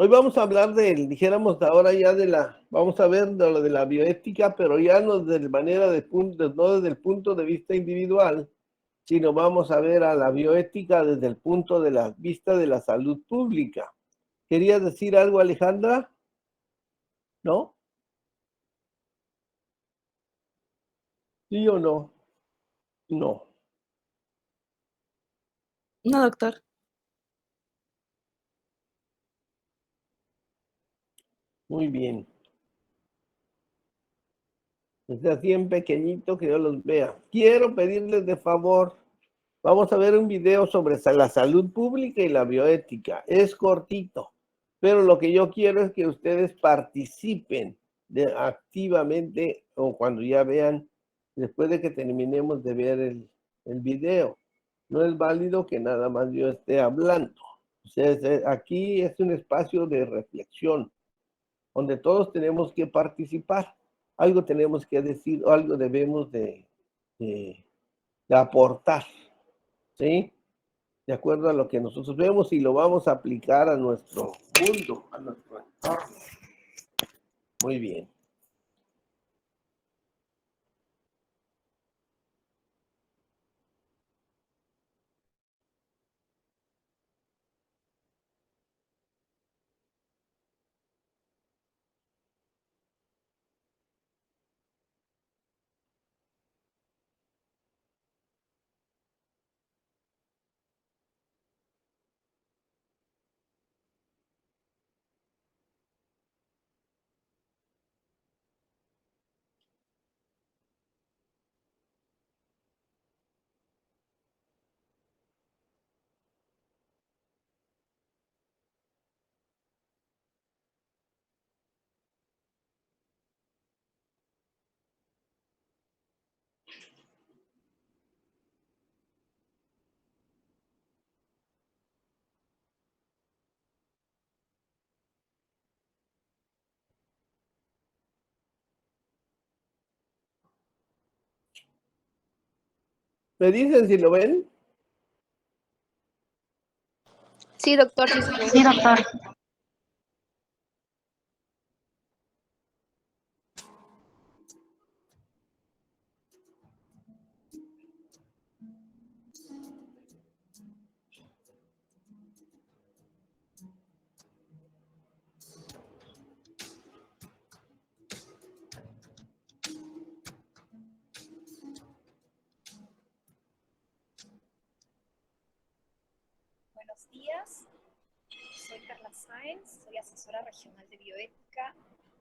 Hoy vamos a hablar dijéramos ahora ya vamos a ver de lo de la bioética, pero ya no de manera no desde el punto de vista individual, sino vamos a ver a la bioética desde el punto de la vista de la salud pública. ¿Querías decir algo, Alejandra? ¿No? ¿Sí o no? No. No, doctor. Muy bien. Desde así en pequeñito que yo los vea. Quiero pedirles de favor, vamos a ver un video sobre la salud pública y la bioética. Es cortito, pero lo que yo quiero es que ustedes participen activamente o cuando ya vean, después de que terminemos de ver el video. No es válido que nada más yo esté hablando. O sea, aquí es un espacio de reflexión, donde todos tenemos que participar. Algo tenemos que decir, o algo debemos de aportar, ¿sí? De acuerdo a lo que nosotros vemos y lo vamos a aplicar a nuestro mundo, a nuestro entorno. Muy bien. ¿Me dicen si lo ven? Sí, doctor, sí se ve. Sí, doctor. Buenos días, soy Carla Sáenz, soy asesora regional de bioética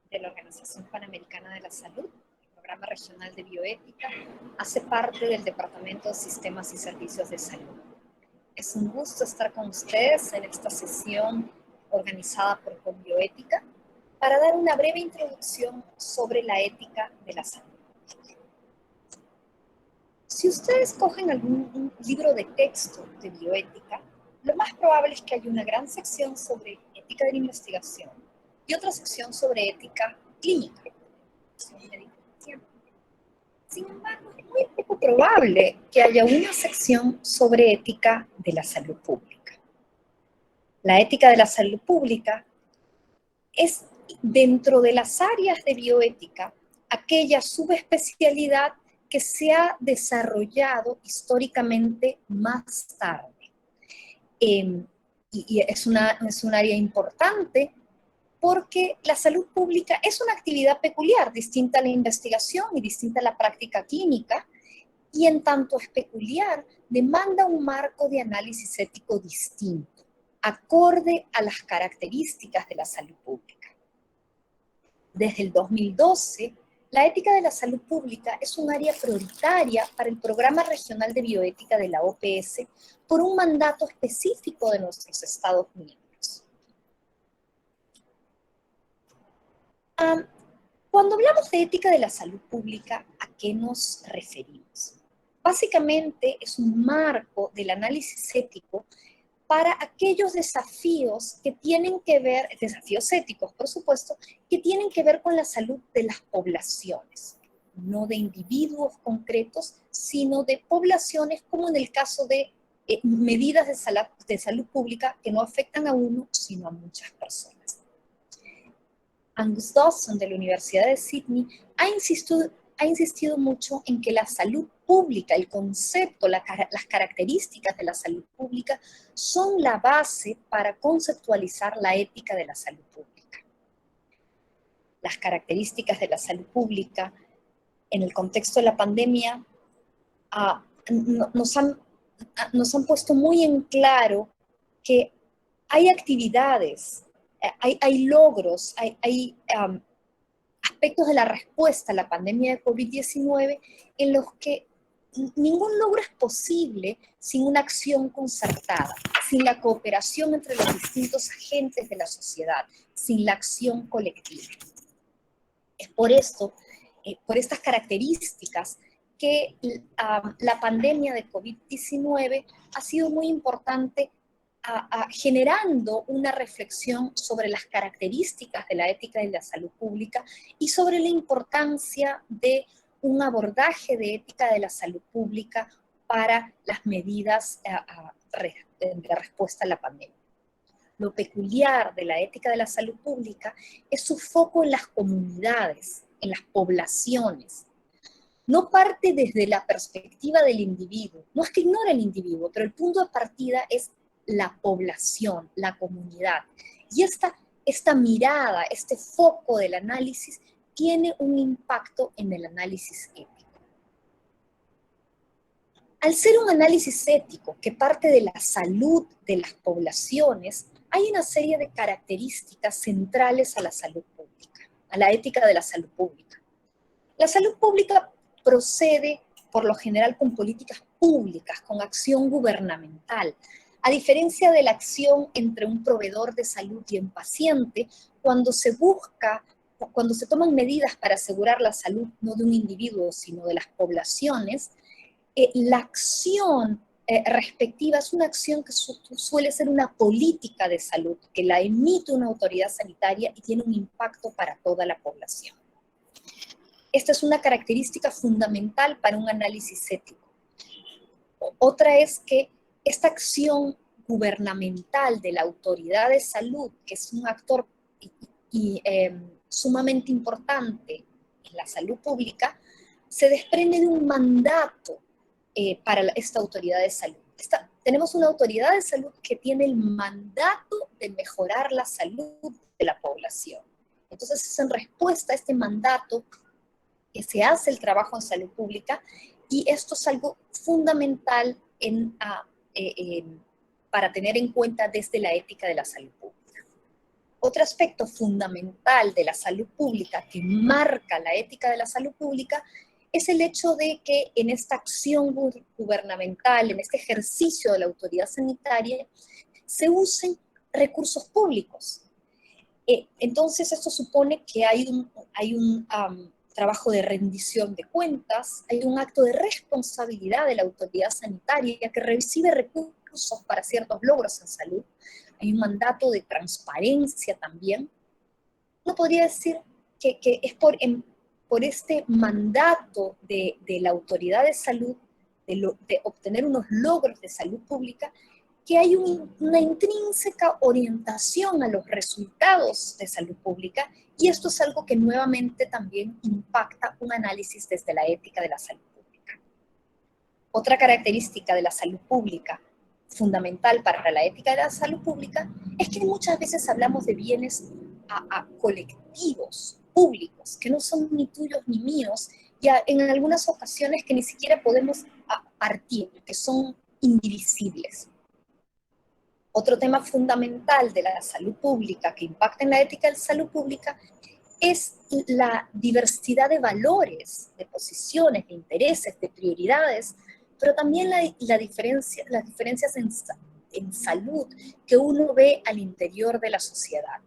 de la Organización Panamericana de la Salud. El programa regional de bioética hace parte del Departamento de Sistemas y Servicios de Salud. Es un gusto estar con ustedes en esta sesión organizada por Conbioética para dar una breve introducción sobre la ética de la salud. Si ustedes cogen algún libro de texto de bioética, lo más probable es que haya una gran sección sobre ética de la investigación y otra sección sobre ética clínica. Sin embargo, es muy poco probable que haya una sección sobre ética de la salud pública. La ética de la salud pública es, dentro de las áreas de bioética, aquella subespecialidad que se ha desarrollado históricamente más tarde. Y es un área importante porque la salud pública es una actividad peculiar, distinta a la investigación y distinta a la práctica clínica, y en tanto es peculiar, demanda un marco de análisis ético distinto, acorde a las características de la salud pública. Desde el 2012, la ética de la salud pública es un área prioritaria para el Programa Regional de Bioética de la OPS por un mandato específico de nuestros Estados miembros. Cuando hablamos de ética de la salud pública, ¿a qué nos referimos? Básicamente es un marco del análisis ético para aquellos desafíos que tienen que ver, desafíos éticos, por supuesto, que tienen que ver con la salud de las poblaciones, no de individuos concretos, sino de poblaciones, como en el caso de medidas de salud pública que no afectan a uno, sino a muchas personas. Angus Dawson, de la Universidad de Sydney, ha insistido mucho en que la salud pública, el concepto, las características de la salud pública son la base para conceptualizar la ética de la salud pública. Las características de la salud pública en el contexto de la pandemia nos han puesto muy en claro que hay actividades, hay logros, hay aspectos de la respuesta a la pandemia de COVID-19 en los que ningún logro es posible sin una acción concertada, sin la cooperación entre los distintos agentes de la sociedad, sin la acción colectiva. Es por esto, por estas características, que la pandemia de COVID-19 ha sido muy importante generando una reflexión sobre las características de la ética y la salud pública y sobre la importancia de un abordaje de ética de la salud pública para las medidas de respuesta a la pandemia. Lo peculiar de la ética de la salud pública es su foco en las comunidades, en las poblaciones. No parte desde la perspectiva del individuo, no es que ignore al individuo, pero el punto de partida es la población, la comunidad. Y esta mirada, este foco del análisis tiene un impacto en el análisis ético. Al ser un análisis ético que parte de la salud de las poblaciones, hay una serie de características centrales a la salud pública, a la ética de la salud pública. La salud pública procede, por lo general, con políticas públicas, con acción gubernamental, a diferencia de la acción entre un proveedor de salud y un paciente, cuando se toman medidas para asegurar la salud no de un individuo, sino de las poblaciones, la acción respectiva es una acción que suele ser una política de salud, que la emite una autoridad sanitaria y tiene un impacto para toda la población. Esta es una característica fundamental para un análisis ético. Otra es que esta acción gubernamental de la autoridad de salud, que es un actor sumamente importante en la salud pública, se desprende de un mandato para esta autoridad de salud. Tenemos una autoridad de salud que tiene el mandato de mejorar la salud de la población. Entonces es en respuesta a este mandato que se hace el trabajo en salud pública, y esto es algo fundamental para tener en cuenta desde la ética de la salud pública. Otro aspecto fundamental de la salud pública que marca la ética de la salud pública es el hecho de que en esta acción gubernamental, en este ejercicio de la autoridad sanitaria, se usen recursos públicos. Entonces esto supone que hay un trabajo de rendición de cuentas, hay un acto de responsabilidad de la autoridad sanitaria que recibe recursos para ciertos logros en salud, hay un mandato de transparencia también. Uno podría decir que es por este mandato de la autoridad de salud, de obtener unos logros de salud pública, que hay una intrínseca orientación a los resultados de salud pública, y esto es algo que nuevamente también impacta un análisis desde la ética de la salud pública. Otra característica de la salud pública fundamental para la ética de la salud pública es que muchas veces hablamos de bienes colectivos, públicos, que no son ni tuyos ni míos, y en algunas ocasiones que ni siquiera podemos partir, que son indivisibles. Otro tema fundamental de la salud pública que impacta en la ética de la salud pública es la diversidad de valores, de posiciones, de intereses, de prioridades, pero también las diferencias en salud que uno ve al interior de la sociedad.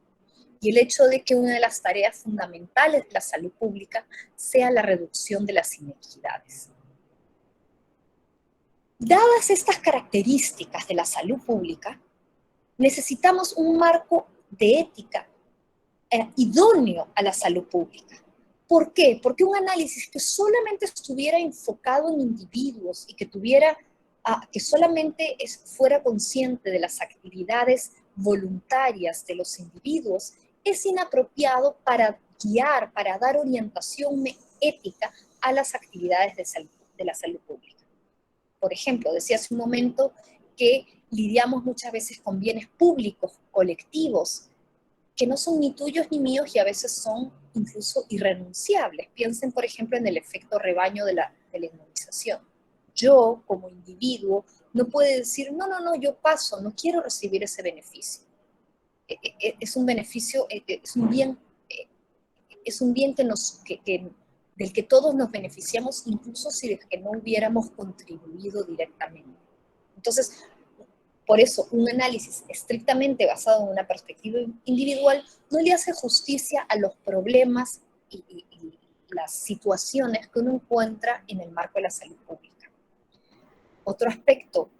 Y el hecho de que una de las tareas fundamentales de la salud pública sea la reducción de las inequidades. Dadas estas características de la salud pública, necesitamos un marco de ética idóneo a la salud pública. ¿Por qué? Porque un análisis que solamente estuviera enfocado en individuos y que tuviera que solamente fuera consciente de las actividades voluntarias de los individuos, es inapropiado para guiar, para dar orientación ética a las actividades de la salud pública. Por ejemplo, decía hace un momento que lidiamos muchas veces con bienes públicos, colectivos, que no son ni tuyos ni míos y a veces son incluso irrenunciables. Piensen, por ejemplo, en el efecto rebaño de la inmunización. Yo, como individuo, no puedo decir, no, yo paso, no quiero recibir ese beneficio. Es un beneficio, es un bien del que todos nos beneficiamos, incluso si es que no hubiéramos contribuido directamente. Entonces, por eso, un análisis estrictamente basado en una perspectiva individual no le hace justicia a los problemas y las situaciones que uno encuentra en el marco de la salud pública. Otro aspecto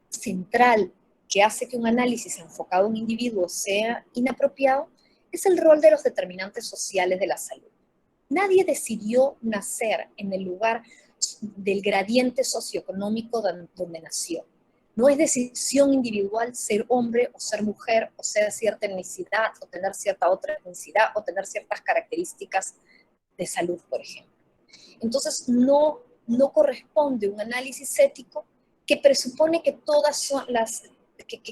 central que hace que un análisis enfocado en un individuo sea inapropiado es el rol de los determinantes sociales de la salud. Nadie decidió nacer en el lugar del gradiente socioeconómico donde nació. No es decisión individual ser hombre o ser mujer, o ser de cierta etnicidad, o tener cierta otra etnicidad, o tener ciertas características de salud, por ejemplo. Entonces, no corresponde un análisis ético que presupone que que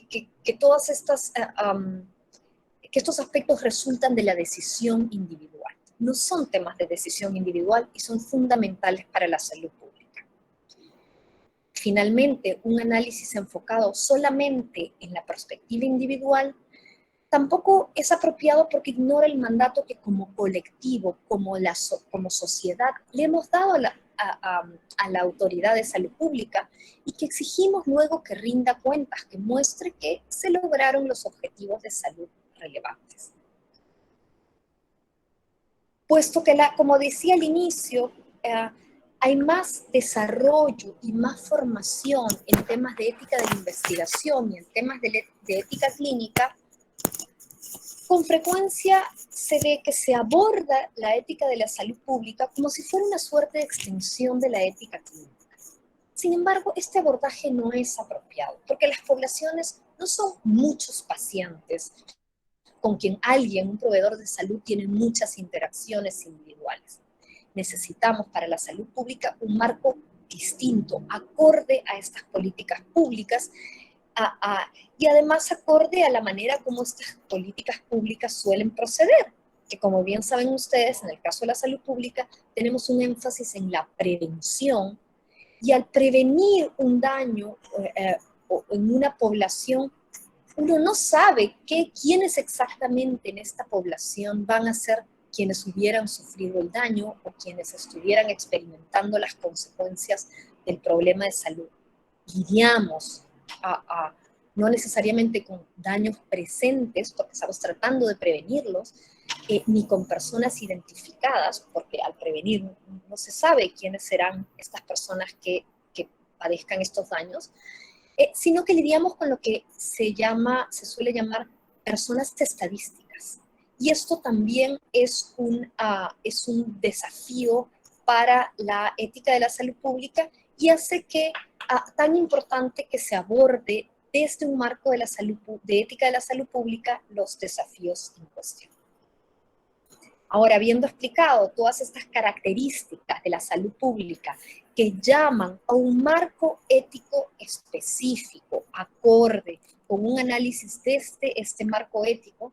estos aspectos resultan de la decisión individual. No son temas de decisión individual y son fundamentales para la salud pública. Finalmente, un análisis enfocado solamente en la perspectiva individual tampoco es apropiado porque ignora el mandato que como colectivo, como sociedad, le hemos dado a la autoridad de salud pública y que exigimos luego que rinda cuentas, que muestre que se lograron los objetivos de salud relevantes. Puesto que, como decía al inicio, hay más desarrollo y más formación en temas de ética de la investigación y en temas de ética clínica, con frecuencia se ve que se aborda la ética de la salud pública como si fuera una suerte de extensión de la ética clínica. Sin embargo, este abordaje no es apropiado, porque las poblaciones no son muchos pacientes con quien un proveedor de salud, tiene muchas interacciones individuales. Necesitamos para la salud pública un marco distinto, acorde a estas políticas públicas, y además acorde a la manera como estas políticas públicas suelen proceder, que como bien saben ustedes, en el caso de la salud pública, tenemos un énfasis en la prevención, y al prevenir un daño en una población, uno no sabe quiénes exactamente en esta población van a ser quienes hubieran sufrido el daño o quienes estuvieran experimentando las consecuencias del problema de salud. Lidiamos no necesariamente con daños presentes, porque estamos tratando de prevenirlos, ni con personas identificadas, porque al prevenir no se sabe quiénes serán estas personas que padezcan estos daños, sino que lidiamos con lo que se suele llamar personas estadísticas. Y esto también es un desafío para la ética de la salud pública y hace que tan importante que se aborde desde un marco de ética de la salud pública los desafíos en cuestión. Ahora, habiendo explicado todas estas características de la salud pública que llaman a un marco ético específico, acorde, con un análisis de este marco ético,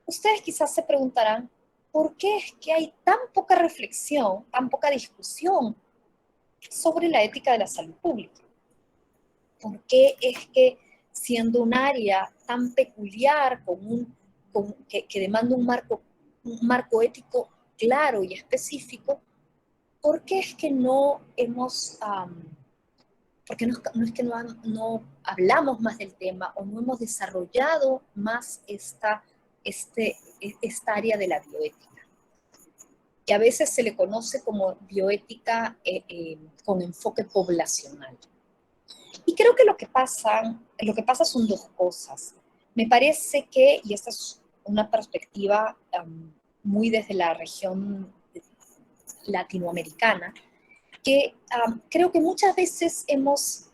ustedes quizás se preguntarán, ¿por qué es que hay tan poca reflexión, tan poca discusión sobre la ética de la salud pública? ¿Por qué es que siendo un área tan peculiar, que demanda un marco ético claro y específico, ¿por qué es que no hablamos más del tema o no hemos desarrollado más esta área de la bioética? Que a veces se le conoce como bioética con enfoque poblacional. Y creo que lo que pasa son dos cosas. Me parece que, y esta es una perspectiva muy desde la región latinoamericana, que creo que muchas veces hemos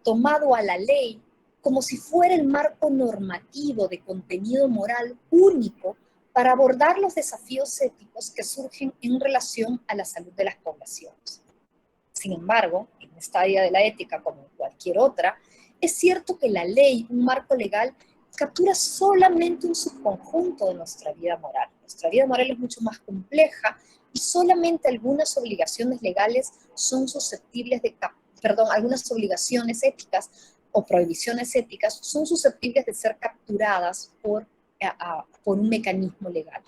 tomado a la ley como si fuera el marco normativo de contenido moral único para abordar los desafíos éticos que surgen en relación a la salud de las poblaciones. Sin embargo, en esta área de la ética, como en cualquier otra, es cierto que la ley, un marco legal, captura solamente un subconjunto de nuestra vida moral. Nuestra vida moral es mucho más compleja y solamente algunas obligaciones legales son susceptibles de, algunas obligaciones éticas o prohibiciones éticas son susceptibles de ser capturadas por un mecanismo legal.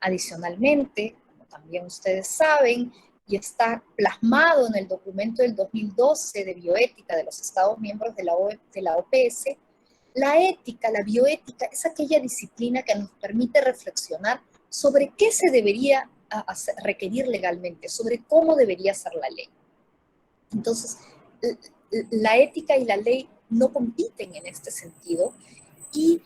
Adicionalmente, como también ustedes saben, y está plasmado en el documento del 2012 de bioética de los Estados miembros de la OPS, la ética, la bioética, es aquella disciplina que nos permite reflexionar sobre qué se debería requerir legalmente, sobre cómo debería ser la ley. Entonces, la ética y la ley no compiten en este sentido y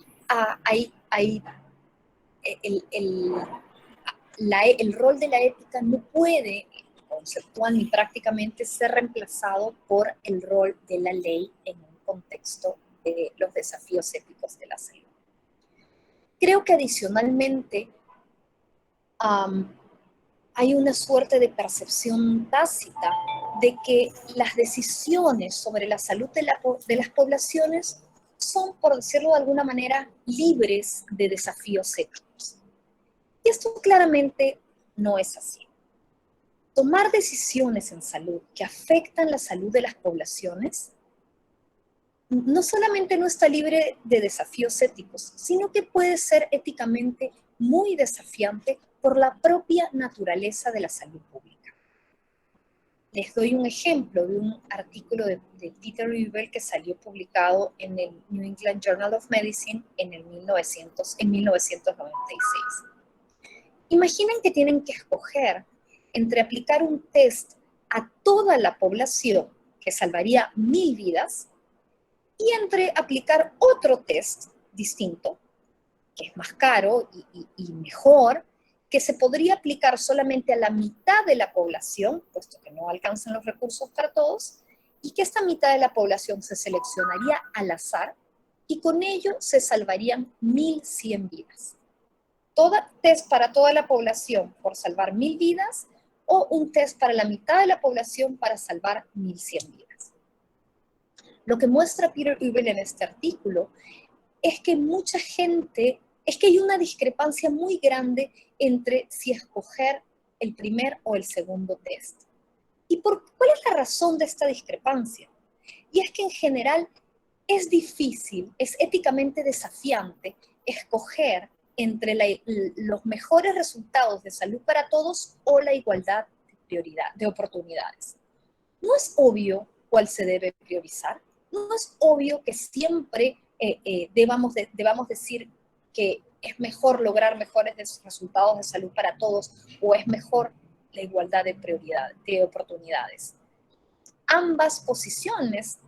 el rol de la ética no puede conceptual ni prácticamente ser reemplazado por el rol de la ley en un contexto de los desafíos éticos de la salud. Creo que adicionalmente hay una suerte de percepción tácita de que las decisiones sobre la salud de las poblaciones son, por decirlo de alguna manera, libres de desafíos éticos. Y esto claramente no es así. Tomar decisiones en salud que afectan la salud de las poblaciones no solamente no está libre de desafíos éticos, sino que puede ser éticamente muy desafiante por la propia naturaleza de la salud pública. Les doy un ejemplo de un artículo de Peter Übel que salió publicado en el New England Journal of Medicine en 1996. Imaginen que tienen que escoger entre aplicar un test a toda la población, que salvaría 1000 vidas, y entre aplicar otro test distinto, que es más caro y mejor, que se podría aplicar solamente a la mitad de la población, puesto que no alcanzan los recursos para todos, y que esta mitad de la población se seleccionaría al azar, y con ello se salvarían 1100 vidas. Test para toda la población por salvar 1000 vidas, o un test para la mitad de la población para salvar 1100 vidas. Lo que muestra Peter Übel en este artículo es que hay una discrepancia muy grande entre si escoger el primer o el segundo test. ¿Y cuál es la razón de esta discrepancia? Y es que en general es difícil, es éticamente desafiante escoger entre los mejores resultados de salud para todos o la igualdad de oportunidades. No es obvio cuál se debe priorizar. No es obvio que siempre debamos decir que es mejor lograr mejores resultados de salud para todos o es mejor la igualdad de oportunidades. Ambas posiciones,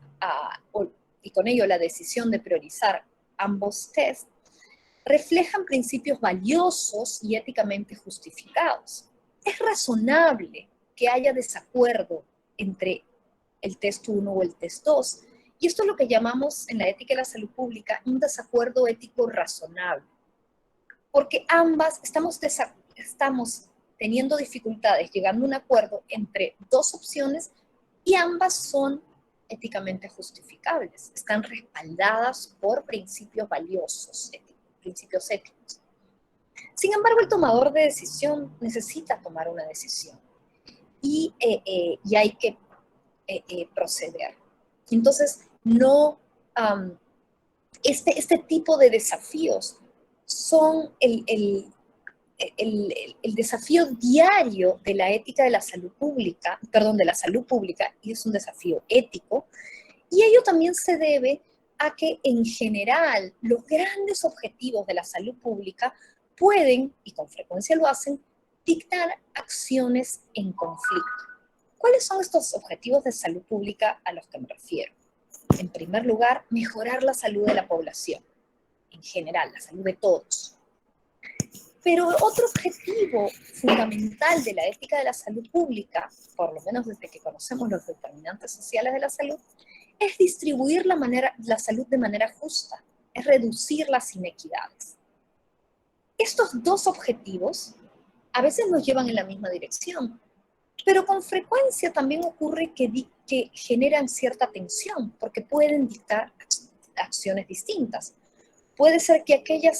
y con ello la decisión de priorizar ambos tests, reflejan principios valiosos y éticamente justificados. Es razonable que haya desacuerdo entre el test 1 o el test 2, y esto es lo que llamamos en la ética de la salud pública un desacuerdo ético razonable, porque ambas estamos teniendo dificultades llegando a un acuerdo entre dos opciones y ambas son éticamente justificables, están respaldadas por principios valiosos, principios éticos. Sin embargo, el tomador de decisión necesita tomar una decisión y hay que proceder. Entonces, este tipo de desafíos son el desafío diario de la ética de la salud pública, de la salud pública, y es un desafío ético, y ello también se debe a que en general los grandes objetivos de la salud pública pueden, y con frecuencia lo hacen, dictar acciones en conflicto. ¿Cuáles son estos objetivos de salud pública a los que me refiero? En primer lugar, mejorar la salud de la población, en general, la salud de todos. Pero otro objetivo fundamental de la ética de la salud pública, por lo menos desde que conocemos los determinantes sociales de la salud, es distribuir la salud de manera justa, es reducir las inequidades. Estos dos objetivos a veces nos llevan en la misma dirección, pero con frecuencia también ocurre que generan cierta tensión, porque pueden dictar acciones distintas. Puede ser que aquella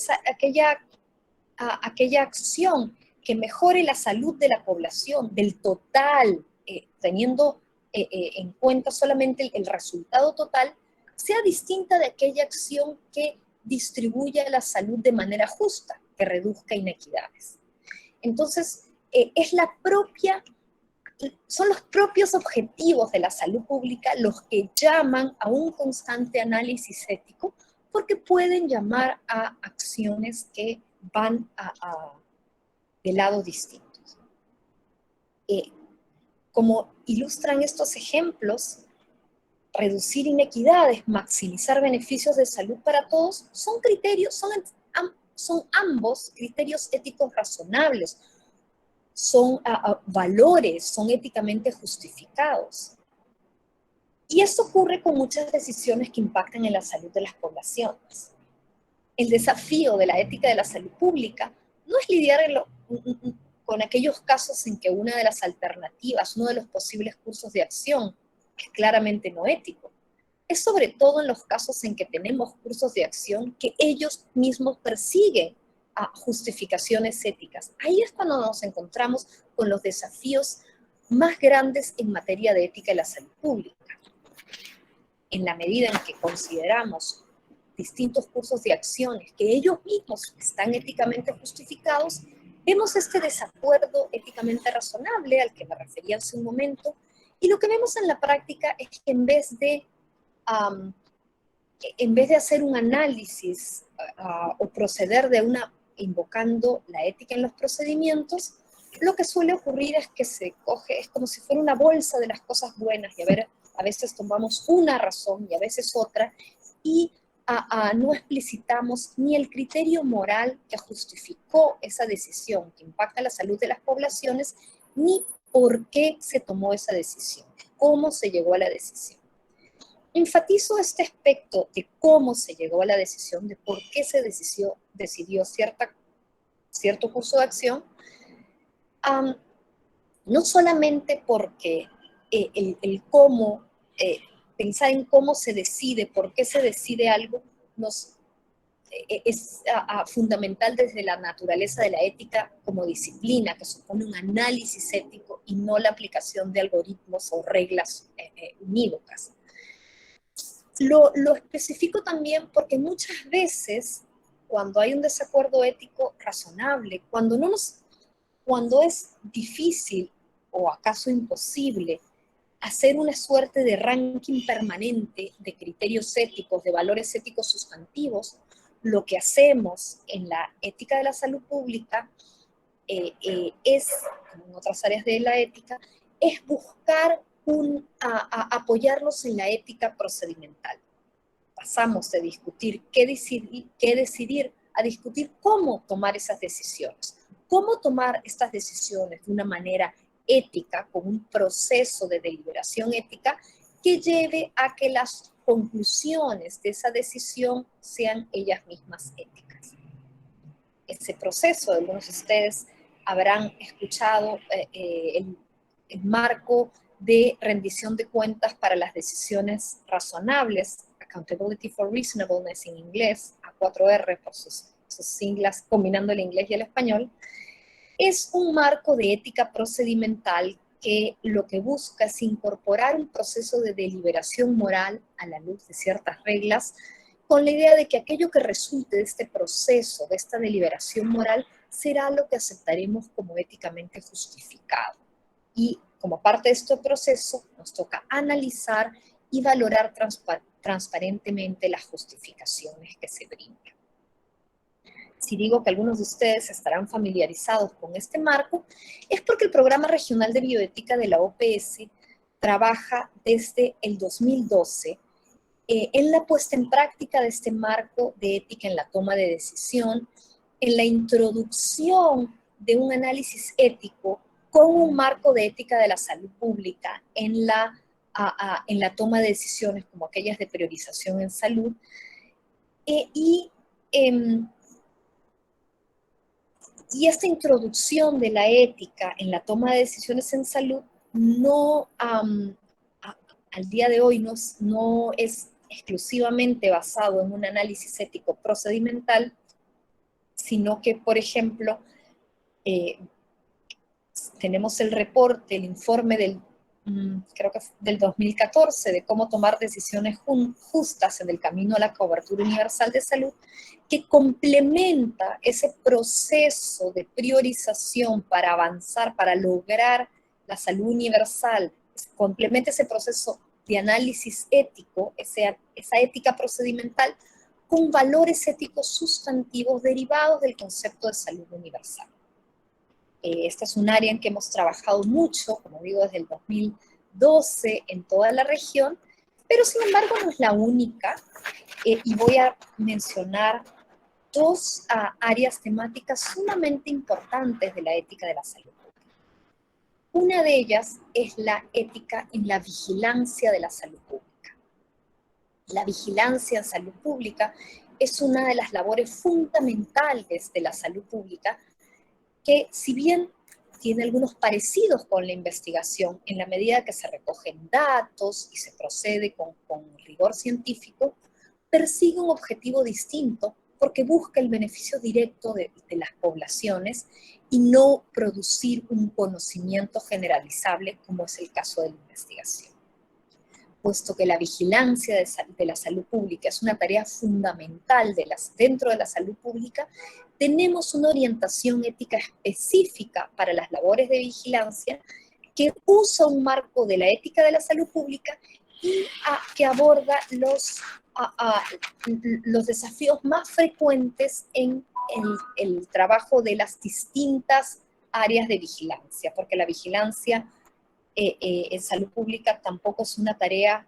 acción que mejore la salud de la población, del total, teniendo en cuenta solamente el resultado total, sea distinta de aquella acción que distribuya la salud de manera justa, que reduzca inequidades. Entonces, son los propios objetivos de la salud pública los que llaman a un constante análisis ético, porque pueden llamar a acciones que van de lados distintos. Como ilustran estos ejemplos, reducir inequidades, maximizar beneficios de salud para todos, son ambos criterios éticos razonables, son valores, son éticamente justificados. Y esto ocurre con muchas decisiones que impactan en la salud de las poblaciones. El desafío de la ética de la salud pública no es lidiar con aquellos casos en que una de las alternativas, uno de los posibles cursos de acción, es claramente no ético. Es sobre todo en los casos en que tenemos cursos de acción que ellos mismos persiguen a justificaciones éticas. Ahí es cuando nos encontramos con los desafíos más grandes en materia de ética de la salud pública. En la medida en que consideramos distintos cursos de acciones que ellos mismos están éticamente justificados, vemos este desacuerdo éticamente razonable al que me refería hace un momento, y lo que vemos en la práctica es que en vez de hacer un análisis o proceder invocando la ética en los procedimientos, lo que suele ocurrir es que se coge, es como si fuera una bolsa de las cosas buenas, y a veces tomamos una razón y a veces otra, y no explicitamos ni el criterio moral que justificó esa decisión que impacta la salud de las poblaciones, ni por qué se tomó esa decisión, cómo se llegó a la decisión. Enfatizo este aspecto de cómo se llegó a la decisión, de por qué se decidió cierto curso de acción, no solamente porque el cómo, pensar en cómo se decide, por qué se decide algo, es fundamental desde la naturaleza de la ética como disciplina, que supone un análisis ético y no la aplicación de algoritmos o reglas unívocas. Lo especifico también porque muchas veces, cuando hay un desacuerdo ético razonable, cuando es difícil o acaso imposible hacer una suerte de ranking permanente de criterios éticos, de valores éticos sustantivos, lo que hacemos en la ética de la salud pública es, como en otras áreas de la ética, es buscar apoyarlos en la ética procedimental. Pasamos de discutir qué decidir a discutir cómo tomar esas decisiones. Cómo tomar estas decisiones de una manera ética, con un proceso de deliberación ética que lleve a que las conclusiones de esa decisión sean ellas mismas éticas. Ese proceso, algunos de ustedes habrán escuchado el marco de rendición de cuentas para las decisiones razonables, Accountability for Reasonableness en inglés, A4R por sus siglas, combinando el inglés y el español. Es un marco de ética procedimental que lo que busca es incorporar un proceso de deliberación moral a la luz de ciertas reglas, con la idea de que aquello que resulte de este proceso, de esta deliberación moral, será lo que aceptaremos como éticamente justificado. Y como parte de este proceso, nos toca analizar y valorar transparentemente las justificaciones que se brindan. Si digo que algunos de ustedes estarán familiarizados con este marco, es porque el Programa Regional de Bioética de la OPS trabaja desde el 2012 en la puesta en práctica de este marco de ética en la toma de decisión en la introducción de un análisis ético con un marco de ética de la salud pública en la toma de decisiones como aquellas de priorización en salud, y esta introducción de la ética en la toma de decisiones en salud no, al día de hoy no es exclusivamente basado en un análisis ético procedimental, sino que, por ejemplo, tenemos el reporte, el informe creo que del 2014, de cómo tomar decisiones justas en el camino a la cobertura universal de salud, que complementa ese proceso de priorización para avanzar, para lograr la salud universal, complementa ese proceso de análisis ético, esa ética procedimental, con valores éticos sustantivos derivados del concepto de salud universal. Esta es un área en que hemos trabajado mucho, como digo, desde el 2012 en toda la región, pero sin embargo no es la única, y voy a mencionar dos áreas temáticas sumamente importantes de la ética de la salud pública. Una de ellas es la ética en la vigilancia de la salud pública. La vigilancia en salud pública es una de las labores fundamentales de la salud pública, que si bien tiene algunos parecidos con la investigación en la medida que se recogen datos y se procede con rigor científico, persigue un objetivo distinto porque busca el beneficio directo de las poblaciones y no producir un conocimiento generalizable como es el caso de la investigación. Puesto que la vigilancia de la salud pública es una tarea fundamental dentro de la salud pública, tenemos una orientación ética específica para las labores de vigilancia que usa un marco de la ética de la salud pública y que aborda los desafíos más frecuentes en el trabajo de las distintas áreas de vigilancia, porque la vigilancia en salud pública tampoco es una tarea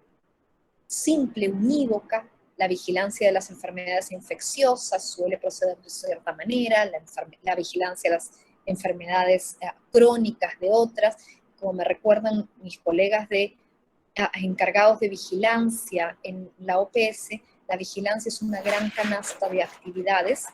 simple, unívoca. La vigilancia de las enfermedades infecciosas suele proceder de cierta manera, la vigilancia de las enfermedades crónicas de otras. Como me recuerdan mis colegas encargados de vigilancia en la OPS, la vigilancia es una gran canasta de actividades,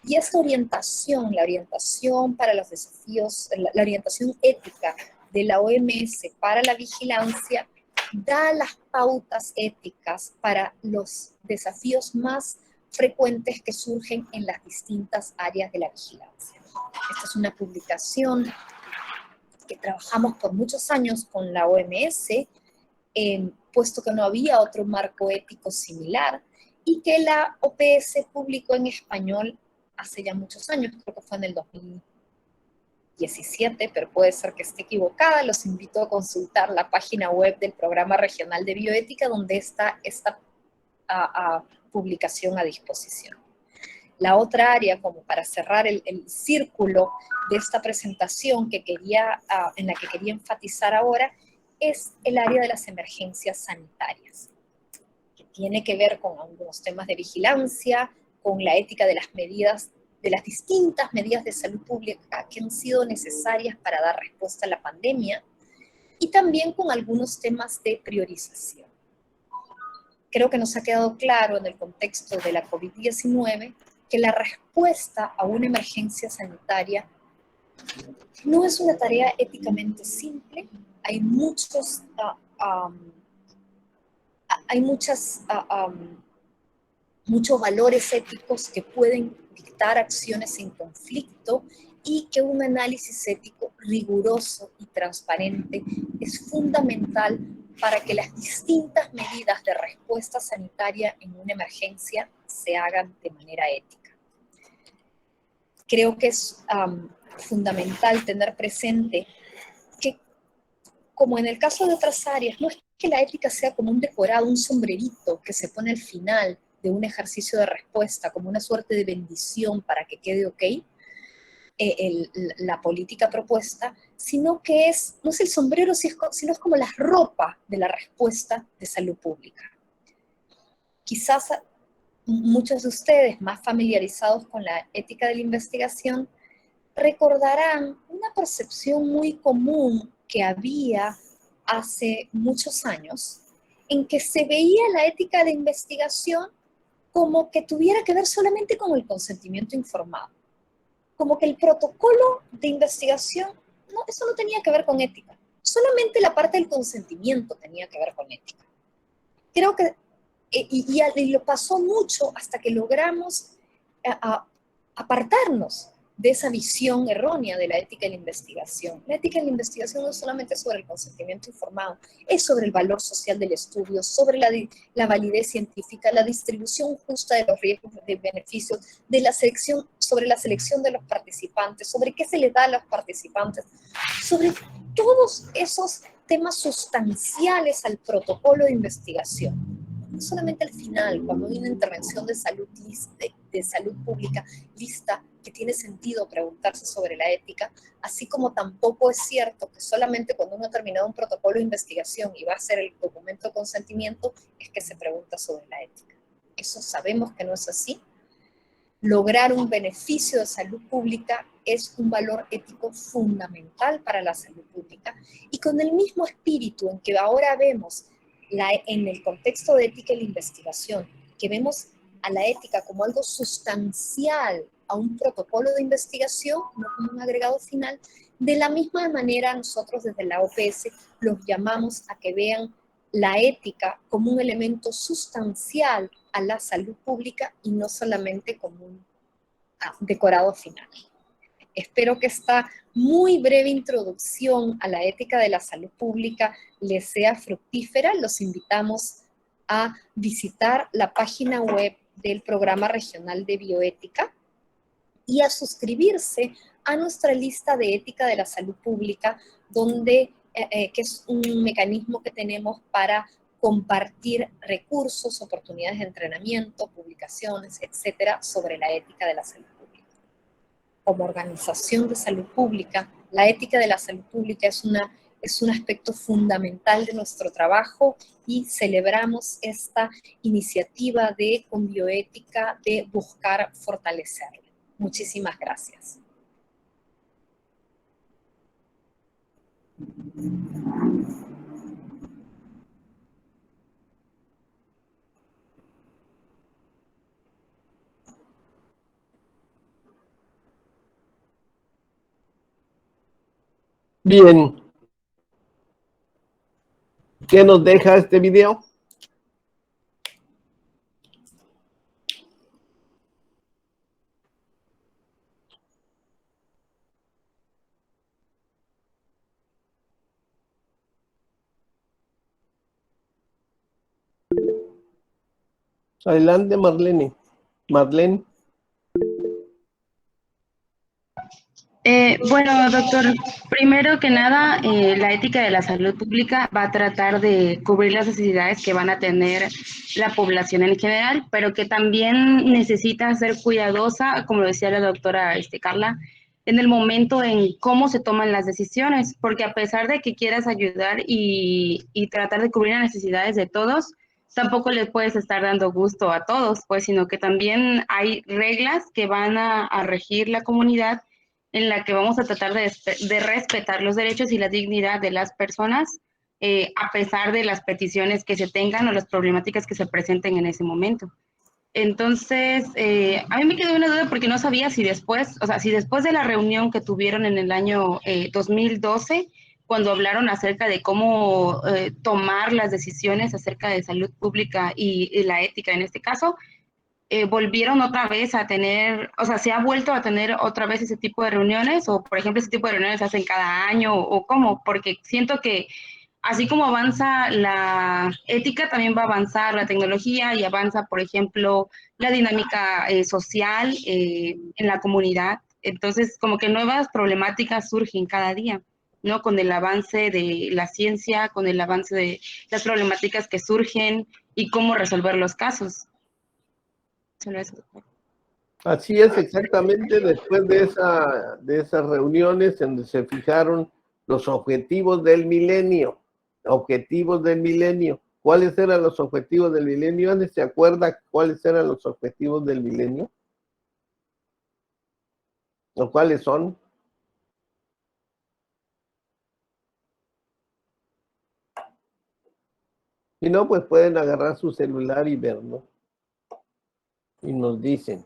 y esta orientación, la orientación para los desafíos, la orientación ética de la OMS para la vigilancia, da las pautas éticas para los desafíos más frecuentes que surgen en las distintas áreas de la vigilancia. Esta es una publicación que trabajamos por muchos años con la OMS, puesto que no había otro marco ético similar, y que la OPS publicó en español hace ya muchos años, creo que fue en el 2017, pero puede ser que esté equivocada. Los invito a consultar la página web del Programa Regional de Bioética, donde está esta publicación a disposición. La otra área, como para cerrar el círculo de esta presentación en la que quería enfatizar ahora, es el área de las emergencias sanitarias, que tiene que ver con algunos temas de vigilancia, con la ética de las medidas, de las distintas medidas de salud pública que han sido necesarias para dar respuesta a la pandemia, y también con algunos temas de priorización. Creo que nos ha quedado claro en el contexto de la COVID-19 que la respuesta a una emergencia sanitaria no es una tarea éticamente simple. Hay muchos valores éticos que pueden dictar acciones en conflicto, y que un análisis ético riguroso y transparente es fundamental para que las distintas medidas de respuesta sanitaria en una emergencia se hagan de manera ética. Creo que es fundamental tener presente que, como en el caso de otras áreas, no es que la ética sea como un decorado, un sombrerito que se pone al final de un ejercicio de respuesta, como una suerte de bendición para que quede ok la política propuesta, sino que no es el sombrero, sino es como la ropa de la respuesta de salud pública. Quizás muchos de ustedes más familiarizados con la ética de la investigación recordarán una percepción muy común que había hace muchos años, en que se veía la ética de investigación como que tuviera que ver solamente con el consentimiento informado, como que el protocolo de investigación, no, eso no tenía que ver con ética, solamente la parte del consentimiento tenía que ver con ética. Creo que, y lo pasó mucho hasta que logramos apartarnos de esa visión errónea de la ética de la investigación. La ética de la investigación no es solamente sobre el consentimiento informado, es sobre el valor social del estudio, sobre la validez científica, la distribución justa de los riesgos de beneficios, de la selección, sobre la selección de los participantes, sobre qué se les da a los participantes, sobre todos esos temas sustanciales al protocolo de investigación. No solamente al final, cuando hay una intervención de salud pública lista, que tiene sentido preguntarse sobre la ética, así como tampoco es cierto que solamente cuando uno ha terminado un protocolo de investigación y va a hacer el documento de consentimiento es que se pregunta sobre la ética. Eso sabemos que no es así. Lograr un beneficio de salud pública es un valor ético fundamental para la salud pública, y con el mismo espíritu en que ahora vemos en el contexto de ética y la investigación, que vemos a la ética como algo sustancial a un protocolo de investigación, no como un agregado final, de la misma manera nosotros desde la OPS los llamamos a que vean la ética como un elemento sustancial a la salud pública y no solamente como un decorado final. Espero que esta muy breve introducción a la ética de la salud pública les sea fructífera. Los invitamos a visitar la página web del Programa Regional de Bioética y a suscribirse a nuestra lista de ética de la salud pública, que es un mecanismo que tenemos para compartir recursos, oportunidades de entrenamiento, publicaciones, etcétera, sobre la ética de la salud pública. Como organización de salud pública, la ética de la salud pública es un aspecto fundamental de nuestro trabajo y celebramos esta iniciativa de con bioética de buscar fortalecerla. Muchísimas gracias. Bien. ¿Qué nos deja este video? Adelante, Marlene. Marlene. Bueno, doctor, primero que nada, la ética de la salud pública va a tratar de cubrir las necesidades que van a tener la población en general, pero que también necesita ser cuidadosa, como decía la doctora Carla, en el momento en cómo se toman las decisiones, porque a pesar de que quieras ayudar y tratar de cubrir las necesidades de todos, tampoco les puedes estar dando gusto a todos, pues, sino que también hay reglas que van a regir la comunidad, en la que vamos a tratar de respetar los derechos y la dignidad de las personas, a pesar de las peticiones que se tengan o las problemáticas que se presenten en ese momento. Entonces, a mí me quedó una duda porque no sabía si después, o sea, si después de la reunión que tuvieron en el año 2012, cuando hablaron acerca de cómo tomar las decisiones acerca de salud pública y la ética en este caso, volvieron otra vez a tener, o sea, se ha vuelto a tener otra vez ese tipo de reuniones, o por ejemplo ese tipo de reuniones se hacen cada año, o cómo, porque siento que así como avanza la ética, también va a avanzar la tecnología y avanza, por ejemplo, la dinámica social en la comunidad. Entonces, como que nuevas problemáticas surgen cada día, ¿no? Con el avance de la ciencia, con el avance de las problemáticas que surgen y cómo resolver los casos. Así es, exactamente después de esas reuniones en donde se fijaron los objetivos del milenio. ¿Cuáles eran los objetivos del milenio? ¿Alguien se acuerda cuáles eran los objetivos del milenio? ¿O cuáles son? Si no, pues pueden agarrar su celular y ver, ¿no? Y nos dicen.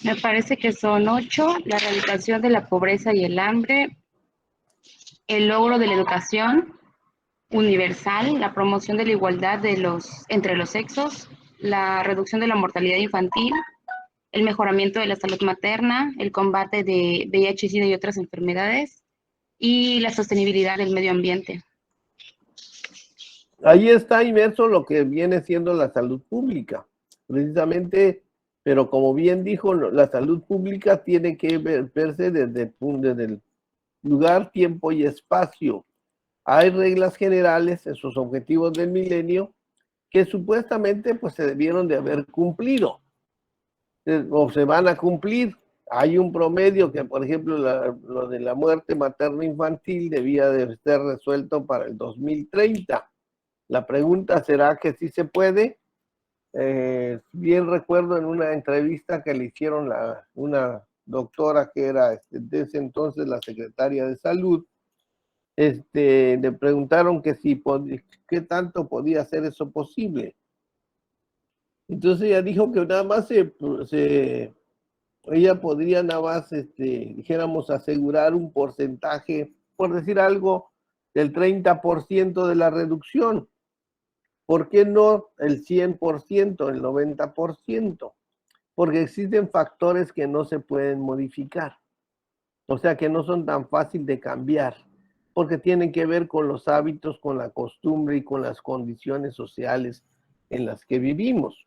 Me parece que son 8: la erradicación de la pobreza y el hambre, el logro de la educación universal, la promoción de la igualdad entre los sexos, la reducción de la mortalidad infantil, el mejoramiento de la salud materna, el combate de VIH, SIDA y otras enfermedades, y la sostenibilidad del medio ambiente. Ahí está inmerso lo que viene siendo la salud pública, precisamente, pero como bien dijo, la salud pública tiene que verse desde el lugar, tiempo y espacio. Hay reglas generales, esos objetivos del milenio, que supuestamente pues se debieron de haber cumplido, o se van a cumplir. Hay un promedio que, por ejemplo, lo de la muerte materno-infantil debía de estar resuelto para el 2030. La pregunta será que sí se puede. Bien recuerdo en una entrevista que le hicieron una doctora que era desde entonces la secretaria de salud, le preguntaron que si qué tanto podía hacer eso posible. Entonces ella dijo que nada más ella podría nada más, dijéramos, asegurar un porcentaje, por decir algo, del 30% de la reducción. ¿Por qué no el 100%, el 90%? Porque existen factores que no se pueden modificar, o sea que no son tan fácil de cambiar, porque tienen que ver con los hábitos, con la costumbre y con las condiciones sociales en las que vivimos.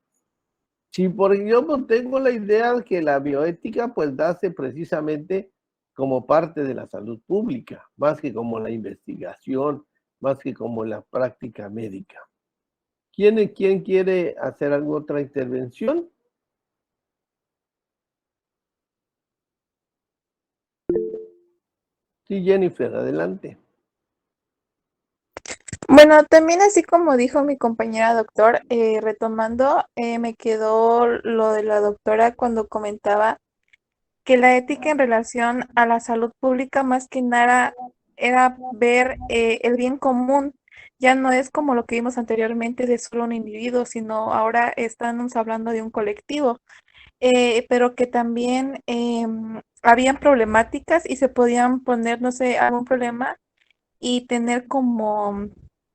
Si por yo tengo la idea de que la bioética pues nace precisamente como parte de la salud pública, más que como la investigación, más que como la práctica médica. ¿Quién quiere hacer alguna otra intervención? Sí, Jennifer, adelante. Bueno, también así como dijo mi compañera doctor, retomando, me quedó lo de la doctora cuando comentaba que la ética en relación a la salud pública más que nada era ver el bien común. Ya no es como lo que vimos anteriormente de solo un individuo, sino ahora estamos hablando de un colectivo, pero que también habían problemáticas y se podían poner, no sé, algún problema y tener como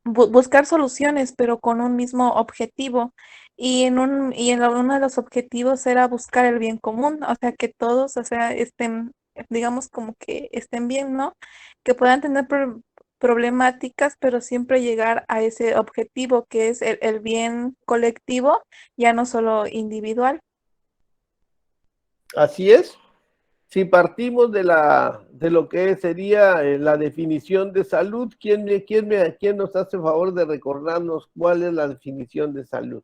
buscar soluciones, pero con un mismo objetivo. Uno de los objetivos era buscar el bien común, o sea, que todos, o sea, estén, digamos, como que estén bien, ¿no? Que puedan tener problemáticas, pero siempre llegar a ese objetivo que es el bien colectivo, ya no solo individual. Así es. Si partimos de lo que sería la definición de salud, ¿quién nos hace favor de recordarnos cuál es la definición de salud?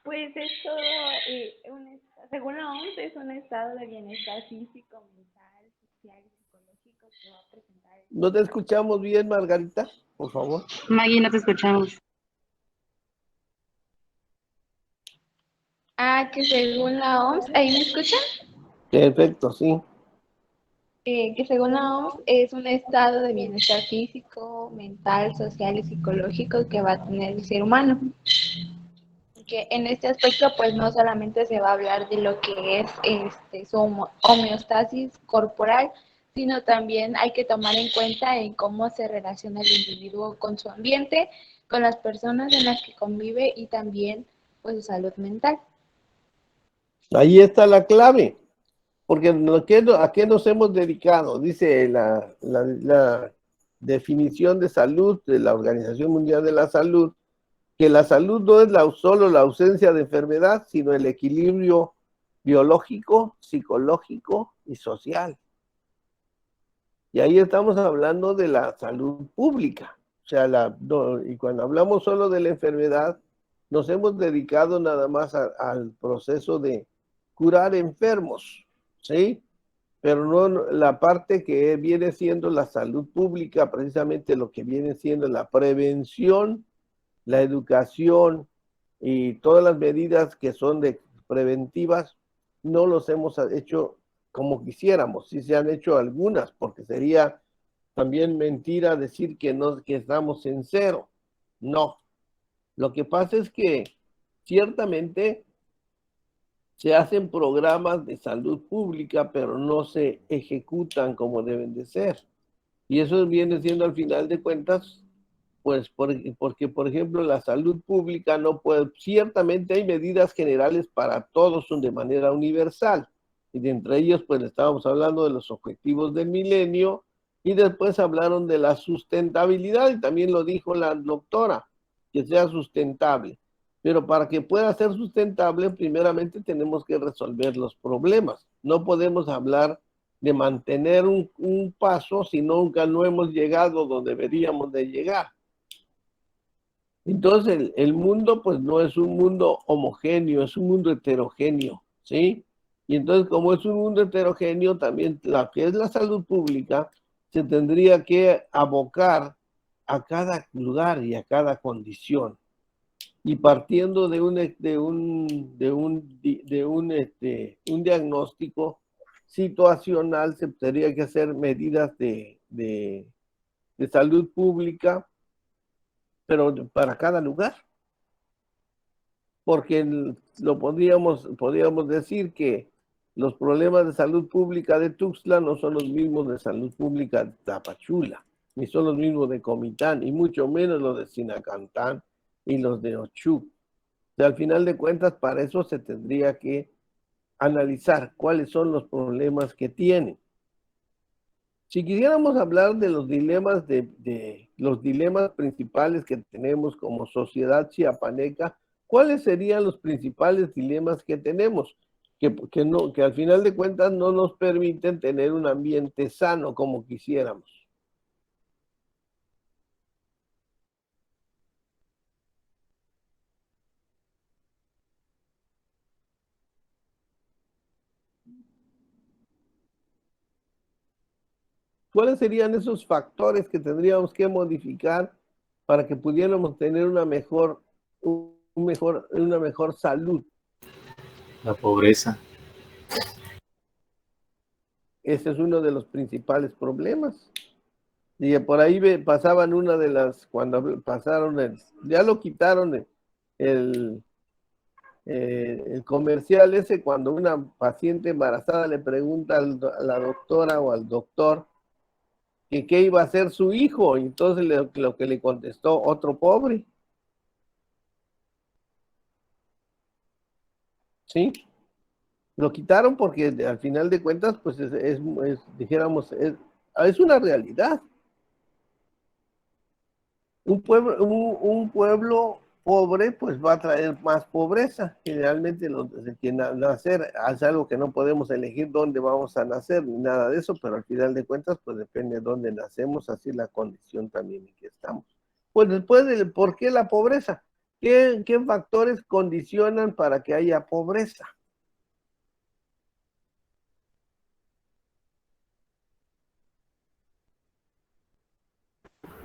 Pues esto, según la OMS, es un estado de bienestar físico, mental, social y psicológico que va a presentar. ¿No te escuchamos bien, Margarita? Por favor. Maggie, no te escuchamos. Que según la OMS, ¿ahí me escuchan? Perfecto, sí. Que según la OMS es un estado de bienestar físico, mental, social y psicológico que va a tener el ser humano. Que en este aspecto pues no solamente se va a hablar de lo que es su homeostasis corporal, sino también hay que tomar en cuenta en cómo se relaciona el individuo con su ambiente, con las personas en las que convive y también pues su salud mental. Ahí está la clave, porque ¿a qué nos hemos dedicado? Dice la definición de salud de la Organización Mundial de la Salud, que la salud no es solo la ausencia de enfermedad, sino el equilibrio biológico, psicológico y social. Y ahí estamos hablando de la salud pública. O sea, y cuando hablamos solo de la enfermedad, nos hemos dedicado nada más al proceso de curar enfermos, ¿sí? Pero no la parte que viene siendo la salud pública, precisamente lo que viene siendo la prevención, la educación y todas las medidas que son preventivas, no los hemos hecho como quisiéramos. Sí se han hecho algunas, porque sería también mentira decir que estamos en cero. No. Lo que pasa es que ciertamente se hacen programas de salud pública, pero no se ejecutan como deben de ser. Y eso viene siendo al final de cuentas, pues porque, por ejemplo, la salud pública no puede, ciertamente hay medidas generales para todos de manera universal. Y de entre ellos, pues estábamos hablando de los objetivos del milenio y después hablaron de la sustentabilidad y también lo dijo la doctora, que sea sustentable. Pero para que pueda ser sustentable, primeramente tenemos que resolver los problemas. No podemos hablar de mantener un paso si nunca no hemos llegado donde deberíamos de llegar. Entonces el mundo pues no es un mundo homogéneo, es un mundo heterogéneo, ¿sí? Y entonces como es un mundo heterogéneo, también la que es la salud pública se tendría que abocar a cada lugar y a cada condición. Y partiendo de un diagnóstico situacional, se tendría que hacer medidas de salud pública, pero para cada lugar. Porque podríamos decir que los problemas de salud pública de Tuxtla no son los mismos de salud pública de Tapachula, ni son los mismos de Comitán, y mucho menos los de Sinacantán y los de Ochuc. O sea, al final de cuentas, para eso se tendría que analizar cuáles son los problemas que tienen. Si quisiéramos hablar de los dilemas, los dilemas principales que tenemos como sociedad chiapaneca, ¿cuáles serían los principales dilemas que tenemos? Que al final de cuentas no nos permiten tener un ambiente sano como quisiéramos. ¿Cuáles serían esos factores que tendríamos que modificar para que pudiéramos tener una mejor salud? La pobreza. Ese es uno de los principales problemas. Y por ahí pasaban una de las, cuando pasaron, ya lo quitaron el comercial ese, cuando una paciente embarazada le pregunta a la doctora o al doctor que qué iba a hacer su hijo, y entonces lo que le contestó, otro pobre. ¿Sí? Lo quitaron porque al final de cuentas, pues dijéramos, es una realidad. Un pueblo pobre, pues va a traer más pobreza. Generalmente nacer es algo que no podemos elegir dónde vamos a nacer, ni nada de eso, pero al final de cuentas, pues depende de dónde nacemos, así la condición también en que estamos. Pues después, ¿por qué la pobreza? ¿Qué factores condicionan para que haya pobreza?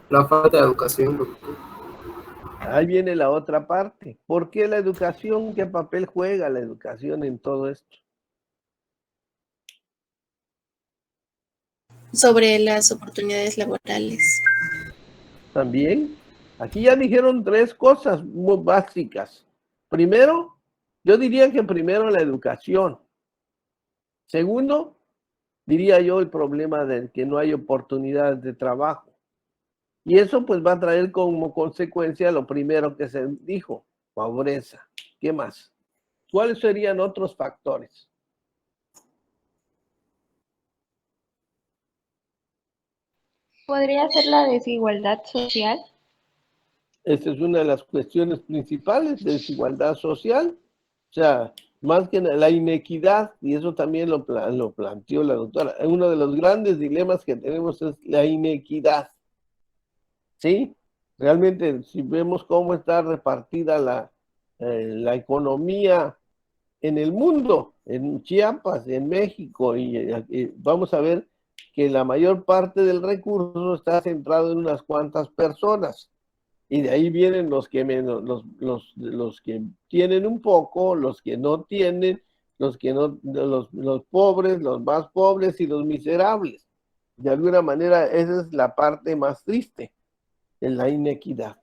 La falta de educación, doctor. Ahí viene la otra parte. ¿Por qué la educación? ¿Qué papel juega la educación en todo esto? Sobre las oportunidades laborales. También, aquí ya dijeron tres cosas muy básicas. Primero, yo diría que primero la educación. Segundo, diría yo el problema de que no hay oportunidades de trabajo. Y eso pues va a traer como consecuencia lo primero que se dijo, pobreza. ¿Qué más? ¿Cuáles serían otros factores? ¿Podría ser la desigualdad social? Esa es una de las cuestiones principales de desigualdad social. O sea, más que la inequidad, y eso también lo planteó la doctora. Uno de los grandes dilemas que tenemos es la inequidad, ¿sí? Realmente, si vemos cómo está repartida la economía en el mundo, en Chiapas, en México, y vamos a ver que la mayor parte del recurso está centrado en unas cuantas personas. Y de ahí vienen los que menos, los que tienen un poco, los que no tienen, los que no, los pobres, los más pobres y los miserables. De alguna manera, esa es la parte más triste, en la inequidad.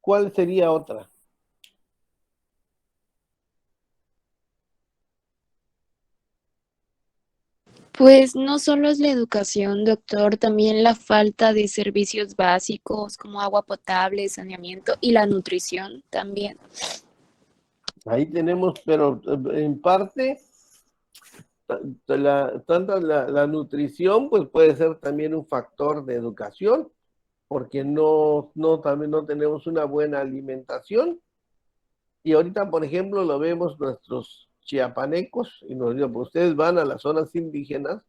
¿Cuál sería otra? Pues no solo es la educación, doctor, también la falta de servicios básicos como agua potable, saneamiento y la nutrición también. Ahí tenemos, pero en parte, la nutrición pues puede ser también un factor de educación, porque también no tenemos una buena alimentación. Y ahorita, por ejemplo, lo vemos nuestros chiapanecos, y nos digo, pues ustedes van a las zonas indígenas,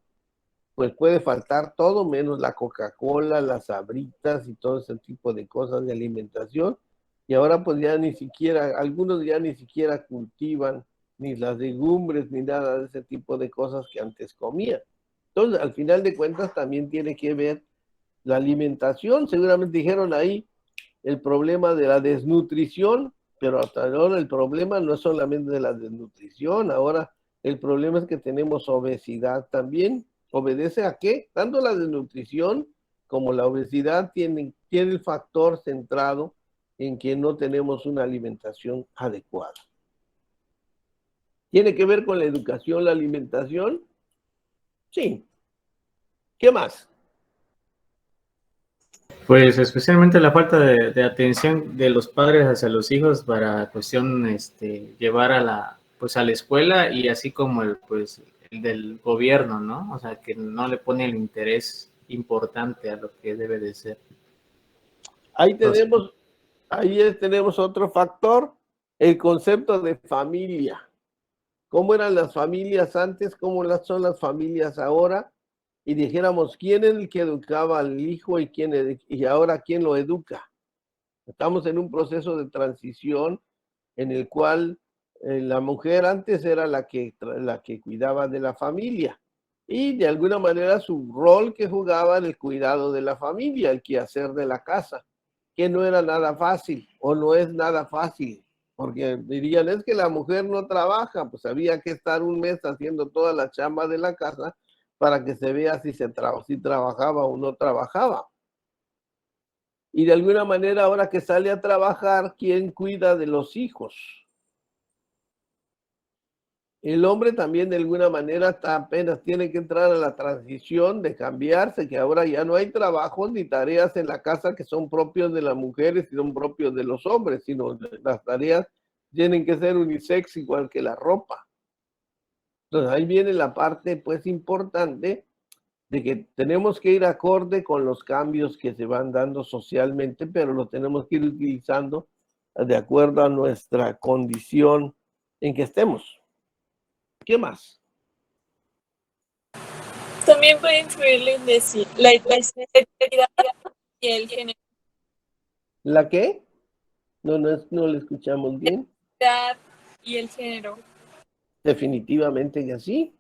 pues puede faltar todo menos la Coca-Cola, las sabritas y todo ese tipo de cosas de alimentación. Y ahora pues ya ni siquiera, algunos ya ni siquiera cultivan ni las legumbres ni nada de ese tipo de cosas que antes comían. Entonces, al final de cuentas, también tiene que ver la alimentación. Seguramente dijeron ahí el problema de la desnutrición, pero hasta ahora el problema no es solamente de la desnutrición, ahora el problema es que tenemos obesidad también. ¿Obedece a qué? Tanto la desnutrición como la obesidad tiene el factor centrado en que no tenemos una alimentación adecuada. ¿Tiene que ver con la educación, la alimentación? Sí. ¿Qué más? Pues especialmente la falta de atención de los padres hacia los hijos para cuestión llevar pues a la escuela y así como el del gobierno, ¿no? O sea, que no le pone el interés importante a lo que debe de ser. Ahí tenemos otro factor, el concepto de familia. ¿Cómo eran las familias antes? ¿Cómo son las familias ahora? Y dijéramos, ¿quién es el que educaba al hijo y ahora quién lo educa? Estamos en un proceso de transición en el cual la mujer antes era la que cuidaba de la familia y de alguna manera su rol que jugaba en el cuidado de la familia, el quehacer de la casa, que no era nada fácil o no es nada fácil, porque dirían, es que la mujer no trabaja, pues había que estar un mes haciendo toda la chamba de la casa para que se vea si trabajaba o no trabajaba. Y de alguna manera, ahora que sale a trabajar, ¿quién cuida de los hijos? El hombre también de alguna manera apenas tiene que entrar a la transición de cambiarse, que ahora ya no hay trabajos ni tareas en la casa que son propios de las mujeres y son propios de los hombres, sino las tareas tienen que ser unisex igual que la ropa. Entonces ahí viene la parte pues importante de que tenemos que ir acorde con los cambios que se van dando socialmente, pero lo tenemos que ir utilizando de acuerdo a nuestra condición en que estemos. ¿Qué más? También puede influir la identidad y el género. ¿La qué? No le escuchamos bien. La identidad y el género. Definitivamente que sí.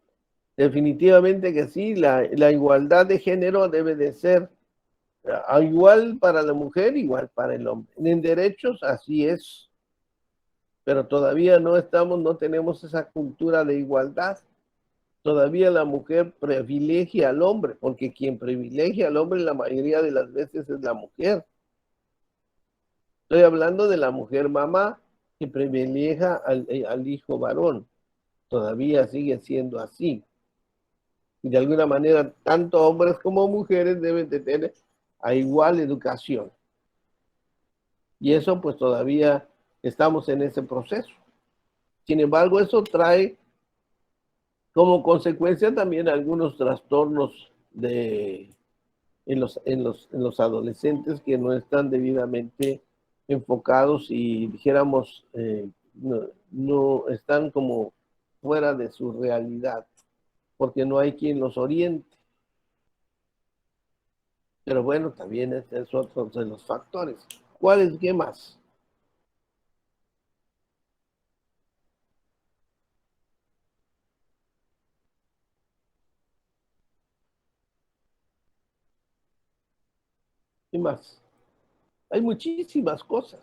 Definitivamente que sí. La igualdad de género debe de ser igual para la mujer, igual para el hombre. En derechos, así es. Pero todavía no tenemos esa cultura de igualdad. Todavía la mujer privilegia al hombre, porque quien privilegia al hombre la mayoría de las veces es la mujer. Estoy hablando de la mujer mamá que privilegia al hijo varón. Todavía sigue siendo así. Y de alguna manera, tanto hombres como mujeres deben de tener a igual educación. Y eso pues todavía estamos en ese proceso. Sin embargo, eso trae como consecuencia también algunos trastornos en los adolescentes que no están debidamente enfocados y dijéramos no están como fuera de su realidad, porque no hay quien los oriente. Pero bueno, también es otro de los factores. ¿Cuáles? ¿Qué más? ¿Qué más? Hay muchísimas cosas.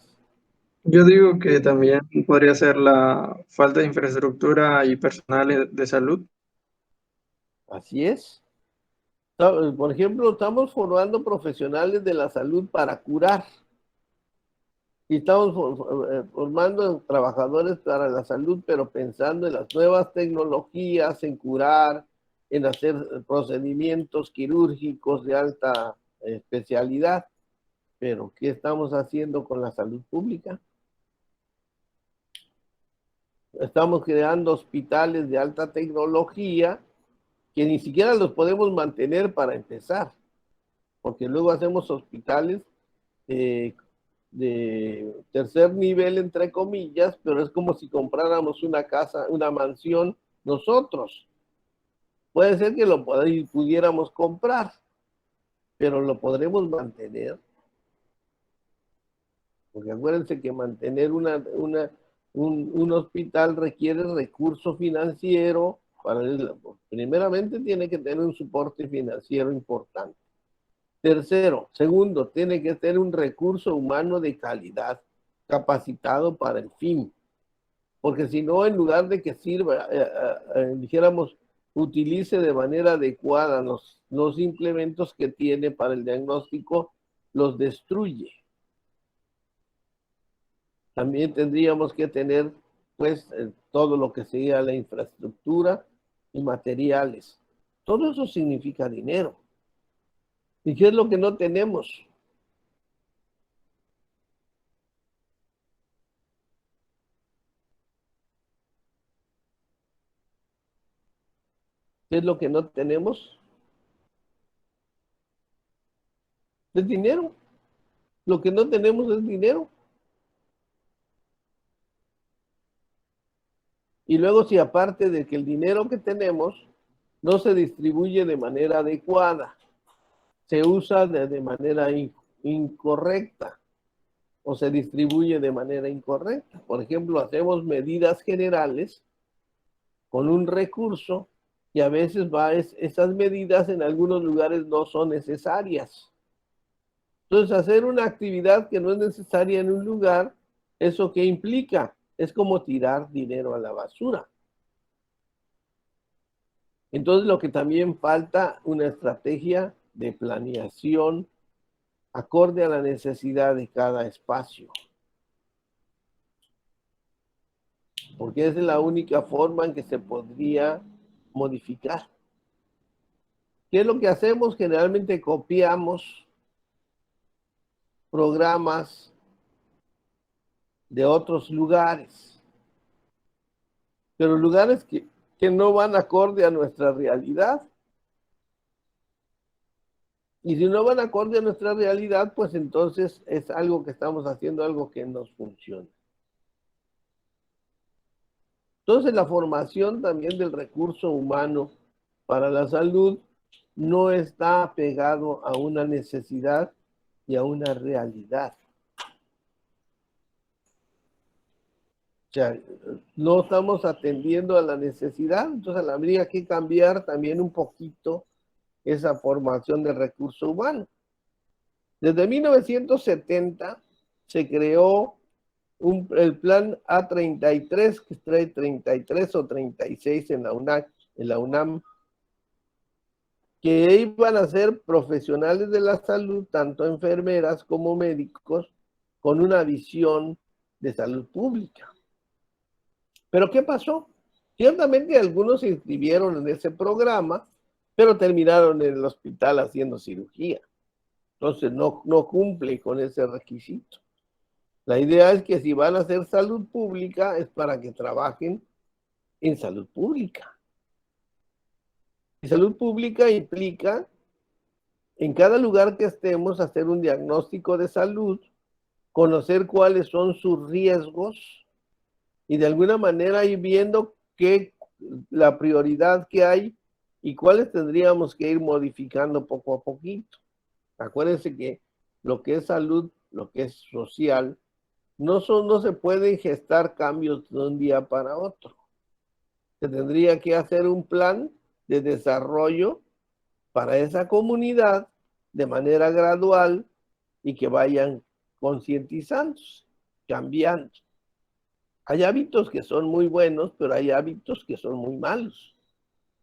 Yo digo que también podría ser la falta de infraestructura y personal de salud. Así es. Por ejemplo, estamos formando profesionales de la salud para curar. Y estamos formando trabajadores para la salud, pero pensando en las nuevas tecnologías, en curar, en hacer procedimientos quirúrgicos de alta especialidad. Pero, ¿qué estamos haciendo con la salud pública? Estamos creando hospitales de alta tecnología que ni siquiera los podemos mantener para empezar, porque luego hacemos hospitales de tercer nivel, entre comillas, pero es como si compráramos una casa, una mansión nosotros. Puede ser que lo pudiéramos comprar, pero lo podremos mantener. Porque acuérdense que mantener un hospital requiere recurso financiero. Primeramente tiene que tener un soporte financiero importante. Tercero, segundo, tiene que tener un recurso humano de calidad, capacitado para el fin. Porque si no, en lugar de que sirva, dijéramos, utilice de manera adecuada los implementos que tiene para el diagnóstico, los destruye. También tendríamos que tener, pues, todo lo que sería la infraestructura y materiales. Todo eso significa dinero. ¿Y qué es lo que no tenemos? ¿Qué es lo que no tenemos? Es dinero. Lo que no tenemos es dinero. Y luego, si aparte de que el dinero que tenemos no se distribuye de manera adecuada, se usa de manera incorrecta o se distribuye de manera incorrecta. Por ejemplo, hacemos medidas generales con un recurso y a veces esas medidas en algunos lugares no son necesarias. Entonces, hacer una actividad que no es necesaria en un lugar, ¿eso qué implica? Es como tirar dinero a la basura. Entonces, lo que también falta, una estrategia de planeación acorde a la necesidad de cada espacio. Porque esa es la única forma en que se podría modificar. ¿Qué es lo que hacemos? Generalmente copiamos programas de otros lugares, pero lugares que no van acorde a nuestra realidad. Y si no van acorde a nuestra realidad, pues entonces es algo que estamos haciendo, algo que nos funciona. Entonces la formación también del recurso humano para la salud no está pegado a una necesidad y a una realidad. O sea, no estamos atendiendo a la necesidad, entonces habría que cambiar también un poquito esa formación del recurso humano. Desde 1970 se creó el plan A33, que trae 33 o 36 en la UNAM, que iban a ser profesionales de la salud, tanto enfermeras como médicos, con una visión de salud pública. ¿Pero qué pasó? Ciertamente algunos se inscribieron en ese programa, pero terminaron en el hospital haciendo cirugía. Entonces no cumple con ese requisito. La idea es que si van a hacer salud pública es para que trabajen en salud pública. Y salud pública implica en cada lugar que estemos hacer un diagnóstico de salud, conocer cuáles son sus riesgos y de alguna manera ir viendo la prioridad que hay y cuáles tendríamos que ir modificando poco a poquito. Acuérdense que lo que es salud, lo que es social, no se pueden gestar cambios de un día para otro. Se tendría que hacer un plan de desarrollo para esa comunidad de manera gradual y que vayan concientizándose, cambiando. Hay hábitos que son muy buenos, pero hay hábitos que son muy malos.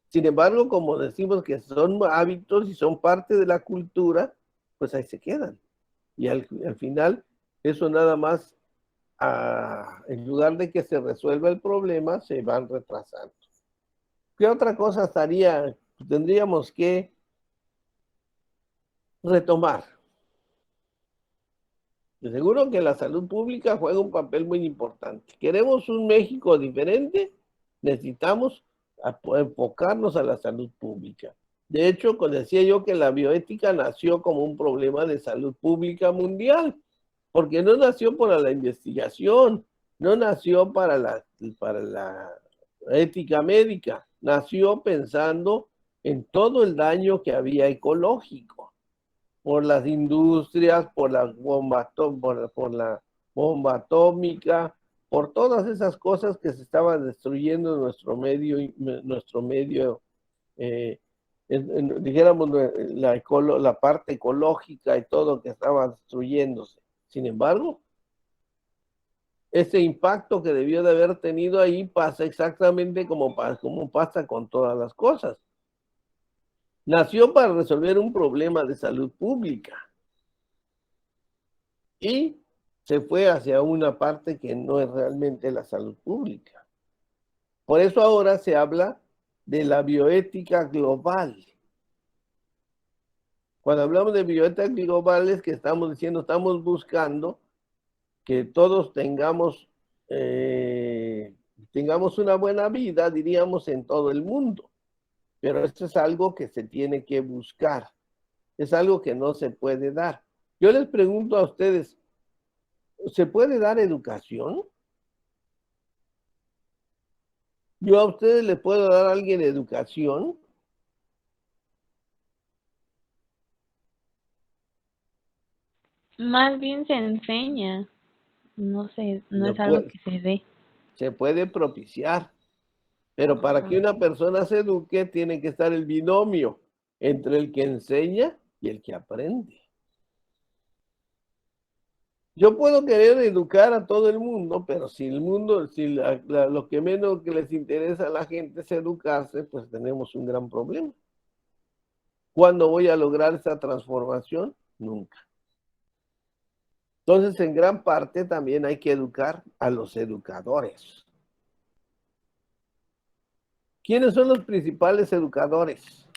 Sin embargo, como decimos que son hábitos y son parte de la cultura, pues ahí se quedan. Y al final, eso nada más, en lugar de que se resuelva el problema, se van retrasando. ¿Qué otra cosa tendríamos que retomar? De seguro que la salud pública juega un papel muy importante. ¿Queremos un México diferente? Necesitamos enfocarnos a la salud pública. De hecho, decía yo que la bioética nació como un problema de salud pública mundial, porque no nació para la investigación, no nació para la ética médica, nació pensando en todo el daño que había ecológico por las industrias, por la bomba atómica, por todas esas cosas que se estaban destruyendo en nuestro medio, dijéramos, la parte ecológica y todo que estaba destruyéndose. Sin embargo, ese impacto que debió de haber tenido ahí pasa exactamente como pasa con todas las cosas. Nació para resolver un problema de salud pública y se fue hacia una parte que no es realmente la salud pública. Por eso ahora se habla de la bioética global. Cuando hablamos de bioética global es que estamos buscando que todos tengamos una buena vida, diríamos, en todo el mundo. Pero esto es algo que se tiene que buscar. Es algo que no se puede dar. Yo les pregunto a ustedes, ¿se puede dar educación? Yo a ustedes les puedo dar a alguien educación. Más bien se enseña, no es algo que se dé. Se puede propiciar, pero para que una persona se eduque tiene que estar el binomio entre el que enseña y el que aprende. Yo puedo querer educar a todo el mundo, pero si lo que menos que les interesa a la gente es educarse, pues tenemos un gran problema. ¿Cuándo voy a lograr esa transformación? Nunca. Entonces, en gran parte también hay que educar a los educadores. ¿Quiénes son los principales educadores?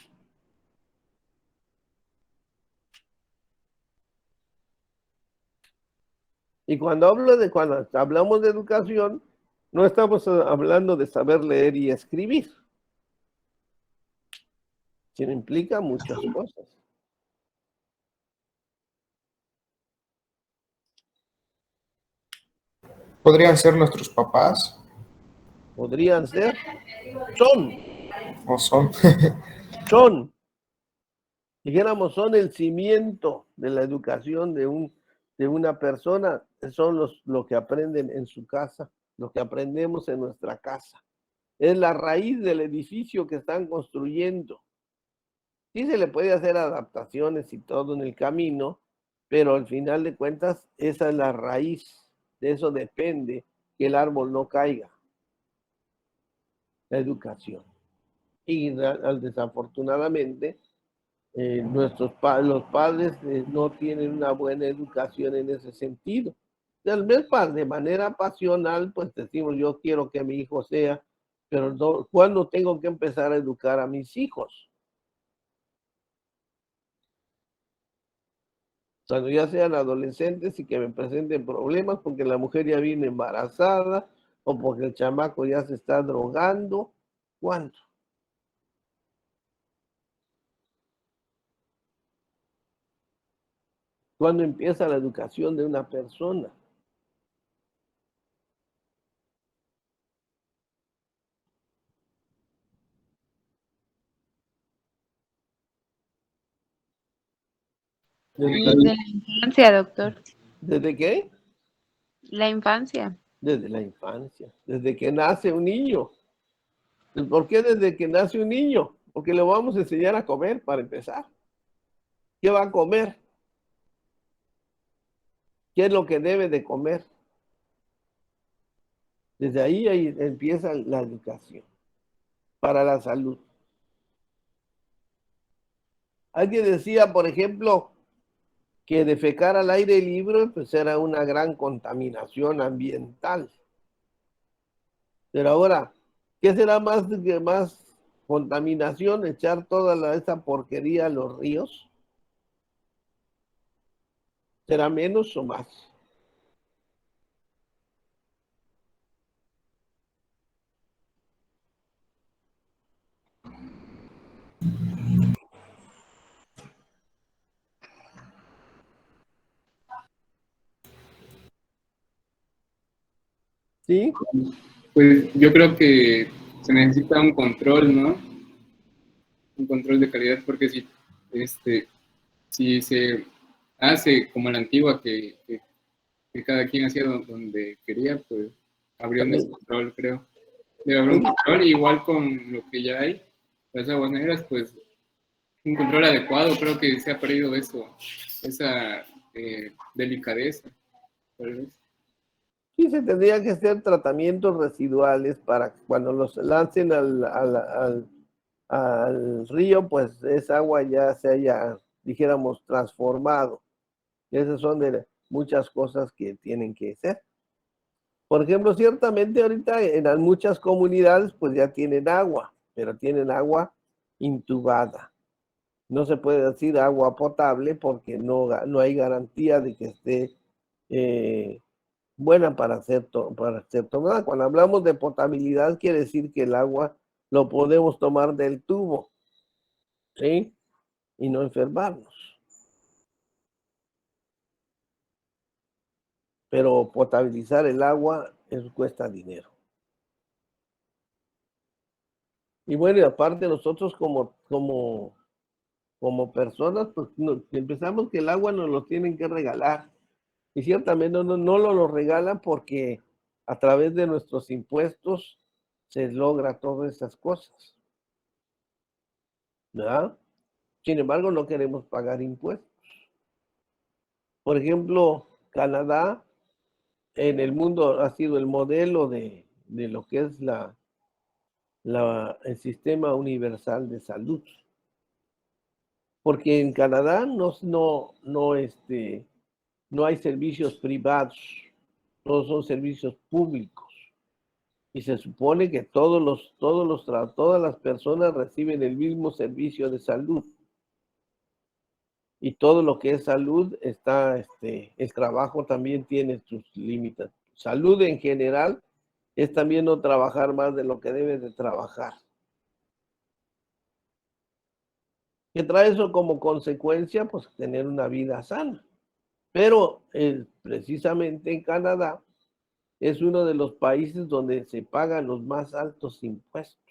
Y cuando hablamos de educación, no estamos hablando de saber leer y escribir, sino implica muchas cosas. ¿Podrían ser nuestros papás? Podrían ser, son. ¿O son? Son. Dijéramos, son el cimiento de la educación de una persona, son lo que aprenden en su casa, lo que aprendemos en nuestra casa. Es la raíz del edificio que están construyendo. Sí se le puede hacer adaptaciones y todo en el camino, pero al final de cuentas, esa es la raíz. De eso depende que el árbol no caiga. La educación. Y desafortunadamente, los padres no tienen una buena educación en ese sentido. Tal vez de manera pasional, pues decimos, yo quiero que mi hijo sea, pero no, ¿cuándo tengo que empezar a educar a mis hijos? Cuando ya sean adolescentes y que me presenten problemas porque la mujer ya viene embarazada o porque el chamaco ya se está drogando. ¿Cuándo? ¿Cuándo empieza la educación de una persona? Desde la infancia, doctor. ¿Desde qué? La infancia. Desde la infancia, desde que nace un niño. ¿Por qué desde que nace un niño? Porque le vamos a enseñar a comer para empezar. ¿Qué va a comer? ¿Qué es lo que debe de comer? Desde ahí empieza la educación para la salud. Alguien decía, por ejemplo, que defecar al aire libre pues era una gran contaminación ambiental. Pero ahora, ¿qué será más contaminación? ¿Echar toda esa porquería a los ríos? ¿Será menos o más? ¿Sí? Pues yo creo que se necesita un control, ¿no? Un control de calidad, porque si se hace como la antigua, que cada quien hacía donde quería, pues habría un descontrol, creo. Debe haber un control, igual con lo que ya hay, las aguas negras, pues un control adecuado, creo que se ha perdido eso, esa delicadeza, tal vez. Sí, se tendría que hacer tratamientos residuales para que cuando los lancen al río, pues esa agua ya se haya, dijéramos, transformado. Esas son de muchas cosas que tienen que ser. Por ejemplo, ciertamente ahorita en muchas comunidades pues ya tienen agua, pero tienen agua intubada. No se puede decir agua potable porque no hay garantía de que esté buena para ser tomada. Cuando hablamos de potabilidad, quiere decir que el agua lo podemos tomar del tubo, ¿sí? Y no enfermarnos. Pero potabilizar el agua, eso cuesta dinero. Y bueno, y aparte nosotros como personas, pues empezamos que el agua nos lo tienen que regalar. Y ciertamente no lo regalan porque a través de nuestros impuestos se logra todas esas cosas, ¿verdad? Sin embargo, no queremos pagar impuestos. Por ejemplo, Canadá en el mundo ha sido el modelo de lo que es el sistema universal de salud. Porque en Canadá no hay servicios privados, todos son servicios públicos. Y se supone que todas las personas reciben el mismo servicio de salud. Y todo lo que es salud el trabajo también tiene sus límites. Salud en general es también no trabajar más de lo que debes de trabajar. ¿Qué trae eso como consecuencia? Pues tener una vida sana. Pero precisamente en Canadá es uno de los países donde se pagan los más altos impuestos.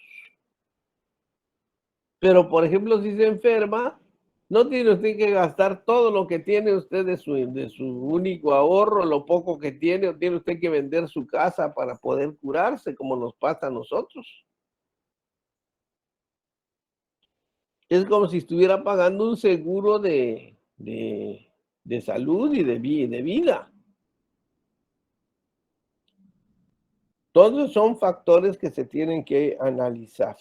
Pero, por ejemplo, si se enferma, no tiene usted que gastar todo lo que tiene usted de su único ahorro, lo poco que tiene, o tiene usted que vender su casa para poder curarse, como nos pasa a nosotros. Es como si estuviera pagando un seguro de salud y de vida. Todos son factores que se tienen que analizar.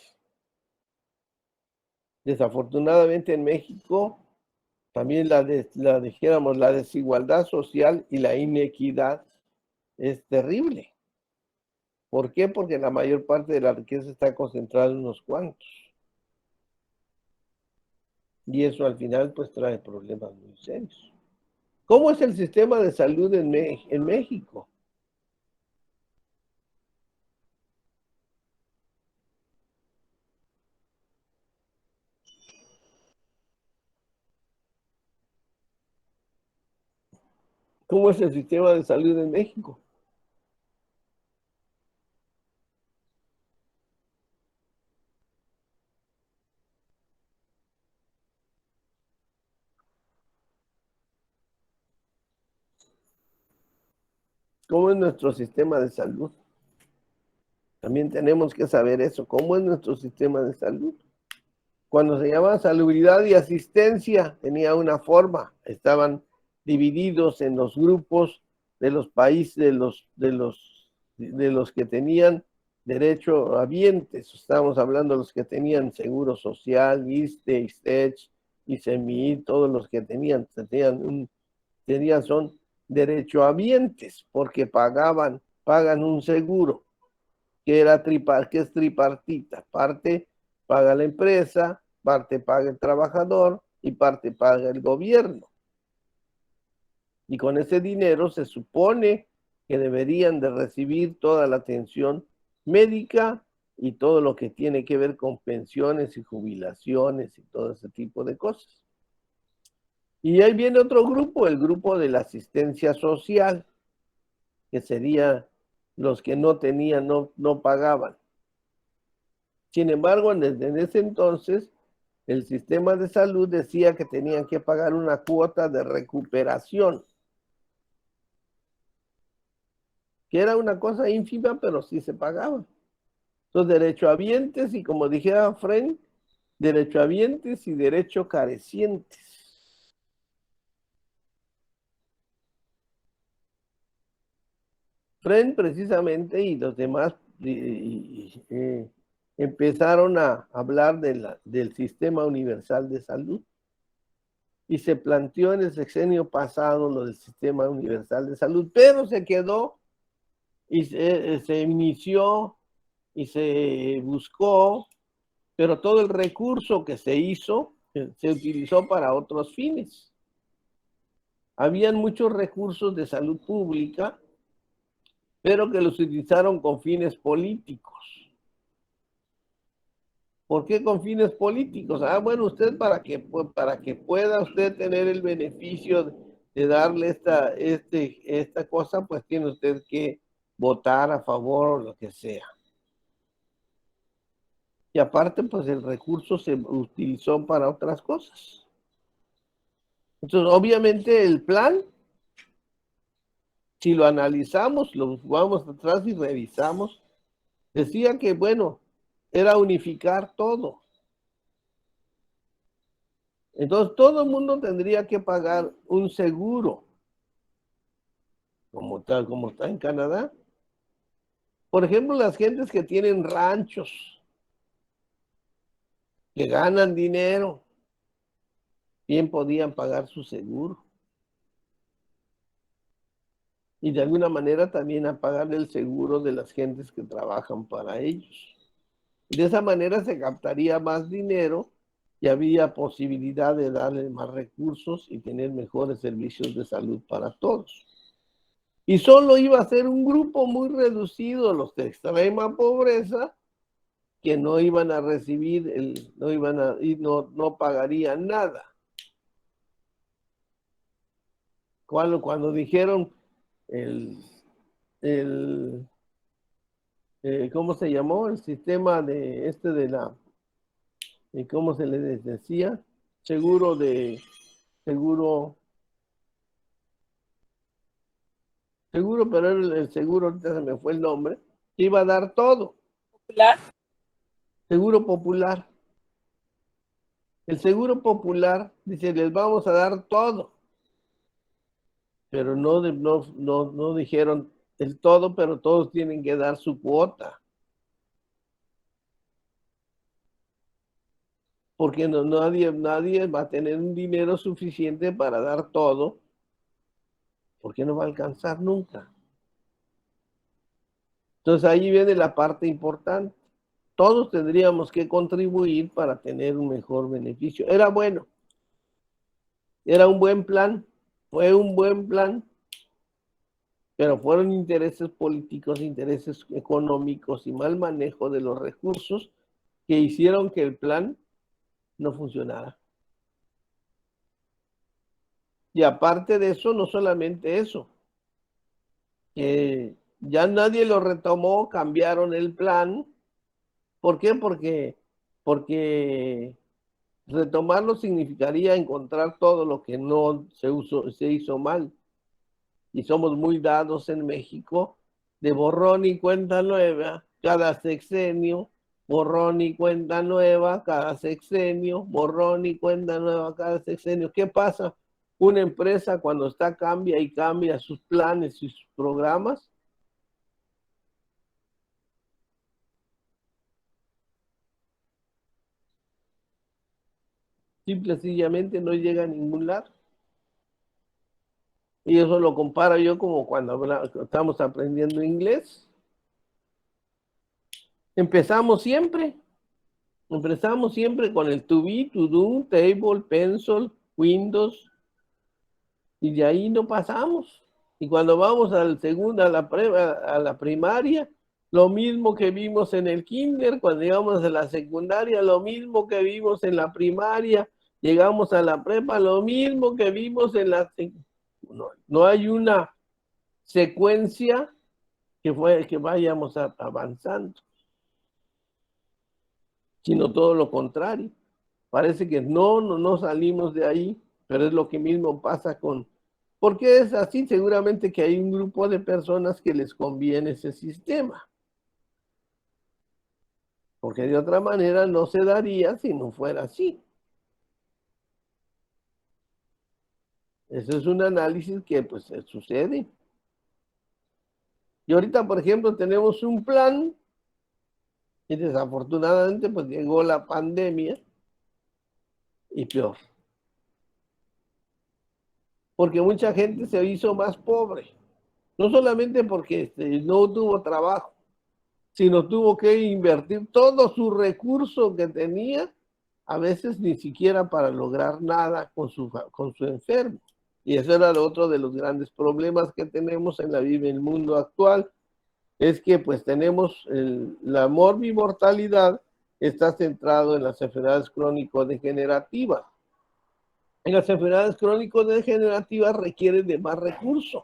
Desafortunadamente en México también la desigualdad social y la inequidad es terrible. ¿Por qué? Porque la mayor parte de la riqueza está concentrada en unos cuantos. Y eso al final pues trae problemas muy serios. ¿Cómo es el sistema de salud en México? ¿Cómo es el sistema de salud en México? ¿Cómo es nuestro sistema de salud? También tenemos que saber eso. ¿Cómo es nuestro sistema de salud? Cuando se llamaba salubridad y asistencia, tenía una forma. Estaban divididos en los grupos de los países, de los que tenían derecho habientes. Estamos hablando de los que tenían seguro social, ISSSTE, ISTECH, ISEMI, todos los que son derechohabientes porque pagan un seguro que es tripartita. Parte paga la empresa, parte paga el trabajador y parte paga el gobierno. Y con ese dinero se supone que deberían de recibir toda la atención médica y todo lo que tiene que ver con pensiones y jubilaciones y todo ese tipo de cosas. Y ahí viene otro grupo, el grupo de la asistencia social, que sería los que no tenían, no pagaban. Sin embargo, en ese entonces, el sistema de salud decía que tenían que pagar una cuota de recuperación, que era una cosa ínfima, pero sí se pagaba. Entonces, derechohabientes y, como dijera Fren, derechohabientes y derecho carecientes. Fren precisamente y los demás empezaron a hablar del sistema universal de salud y se planteó en el sexenio pasado lo del sistema universal de salud, pero se quedó y se inició y se buscó, pero todo el recurso que se hizo se utilizó para otros fines. Habían muchos recursos de salud pública, pero que los utilizaron con fines políticos. ¿Por qué con fines políticos? Bueno, usted para que pueda usted tener el beneficio de darle esta cosa, pues tiene usted que votar a favor o lo que sea. Y aparte, pues el recurso se utilizó para otras cosas. Entonces, obviamente el plan, si lo analizamos, lo vamos atrás y revisamos, decía que, bueno, era unificar todo. Entonces, todo el mundo tendría que pagar un seguro, como está en Canadá. Por ejemplo, las gentes que tienen ranchos, que ganan dinero, bien podían pagar su seguro. Y de alguna manera también a pagar el seguro de las gentes que trabajan para ellos. De esa manera se captaría más dinero y había posibilidad de darle más recursos y tener mejores servicios de salud para todos. Y solo iba a ser un grupo muy reducido, los de extrema pobreza, que no iban a recibir, no pagarían nada. Cuando dijeron ¿cómo se llamó? El sistema ¿cómo se le decía? Seguro, pero el seguro, ahorita se me fue el nombre, que iba a dar todo. ¿Popular? Seguro popular. El seguro popular dice, les vamos a dar todo. Pero no dijeron el todo, pero todos tienen que dar su cuota. Porque nadie va a tener un dinero suficiente para dar todo, porque no va a alcanzar nunca. Entonces ahí viene la parte importante. Todos tendríamos que contribuir para tener un mejor beneficio. Era bueno. Era un buen plan. Fue un buen plan. Pero fueron intereses políticos, intereses económicos y mal manejo de los recursos que hicieron que el plan no funcionara. Y aparte de eso, no solamente eso, ya nadie lo retomó, cambiaron el plan. ¿Por qué? Porque retomarlo significaría encontrar todo lo que no se hizo mal. y somos muy dados en México de borrón y cuenta nueva cada sexenio, borrón y cuenta nueva cada sexenio, borrón y cuenta nueva cada sexenio. ¿Qué pasa? Una empresa cuando está cambia y cambia sus planes y sus programas. Simple y sencillamente no llega a ningún lado. Y eso lo comparo yo como cuando estamos aprendiendo inglés. Empezamos siempre con el to be, to do, table, pencil, Windows, y de ahí no pasamos. Y cuando vamos al segundo, a la primaria, lo mismo que vimos en el kinder, cuando llegamos a la secundaria, lo mismo que vimos en la primaria, llegamos a la prepa, lo mismo que vimos en la... No hay una secuencia que vayamos avanzando, sino todo lo contrario. Parece que no salimos de ahí, pero es lo que mismo pasa con... ¿Por qué es así? Seguramente que hay un grupo de personas que les conviene ese sistema. Porque de otra manera no se daría si no fuera así. Ese es un análisis que pues sucede. Y ahorita, por ejemplo, tenemos un plan y desafortunadamente pues llegó la pandemia y peor. Porque mucha gente se hizo más pobre. No solamente porque no tuvo trabajo, sino tuvo que invertir todo su recurso que tenía, a veces ni siquiera para lograr nada con su enfermo. Y ese era otro de los grandes problemas que tenemos en el mundo actual, es que pues tenemos la morbimortalidad está centrado en las enfermedades crónico-degenerativas. En las enfermedades crónico-degenerativas requieren de más recursos.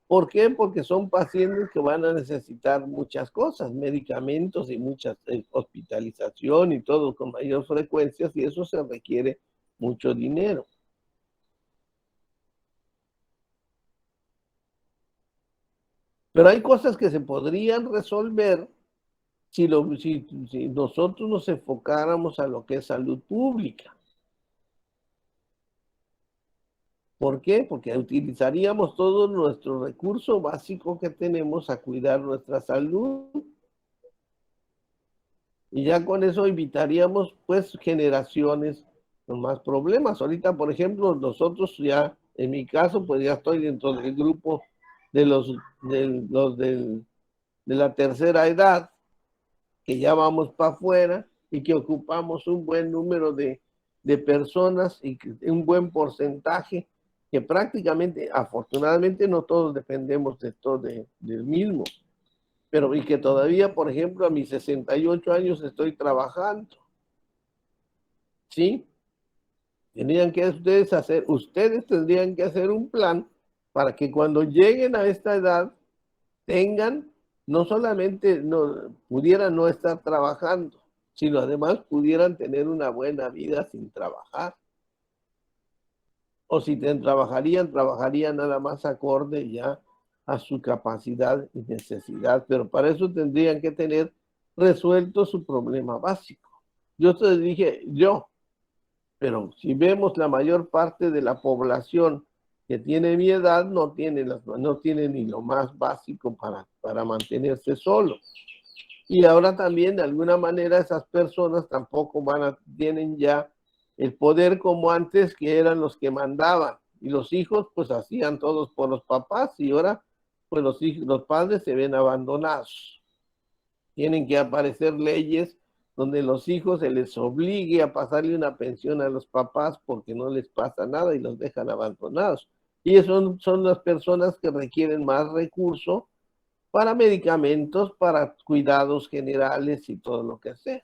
¿Por qué? Porque son pacientes que van a necesitar muchas cosas, medicamentos y mucha hospitalización y todo con mayor frecuencia, y eso se requiere mucho dinero. Pero hay cosas que se podrían resolver si nosotros nos enfocáramos a lo que es salud pública. ¿Por qué? Porque utilizaríamos todo nuestro recurso básico que tenemos a cuidar nuestra salud. Y ya con eso evitaríamos, pues, generaciones con más problemas. Ahorita, por ejemplo, nosotros ya, en mi caso, pues ya estoy dentro del grupo de de la tercera edad, que ya vamos para afuera y que ocupamos un buen número de personas y un buen porcentaje que prácticamente, afortunadamente, no todos dependemos de todo del mismo, pero y que todavía, por ejemplo, a mis 68 años estoy trabajando, ¿sí? Ustedes tendrían que hacer un plan para que cuando lleguen a esta edad tengan, no solamente pudieran no estar trabajando, sino además pudieran tener una buena vida sin trabajar. O si trabajarían nada más acorde ya a su capacidad y necesidad, pero para eso tendrían que tener resuelto su problema básico. Yo te dije, pero si vemos la mayor parte de la población que tiene mi edad, no tiene ni lo más básico para mantenerse solos. Y ahora también, de alguna manera, esas personas tampoco tienen ya el poder como antes, que eran los que mandaban. Y los hijos, pues, hacían todos por los papás, y ahora, pues, los padres se ven abandonados. Tienen que aparecer leyes donde los hijos se les obligue a pasarle una pensión a los papás porque no les pasa nada y los dejan abandonados. Y son las personas que requieren más recursos para medicamentos, para cuidados generales y todo lo que sea.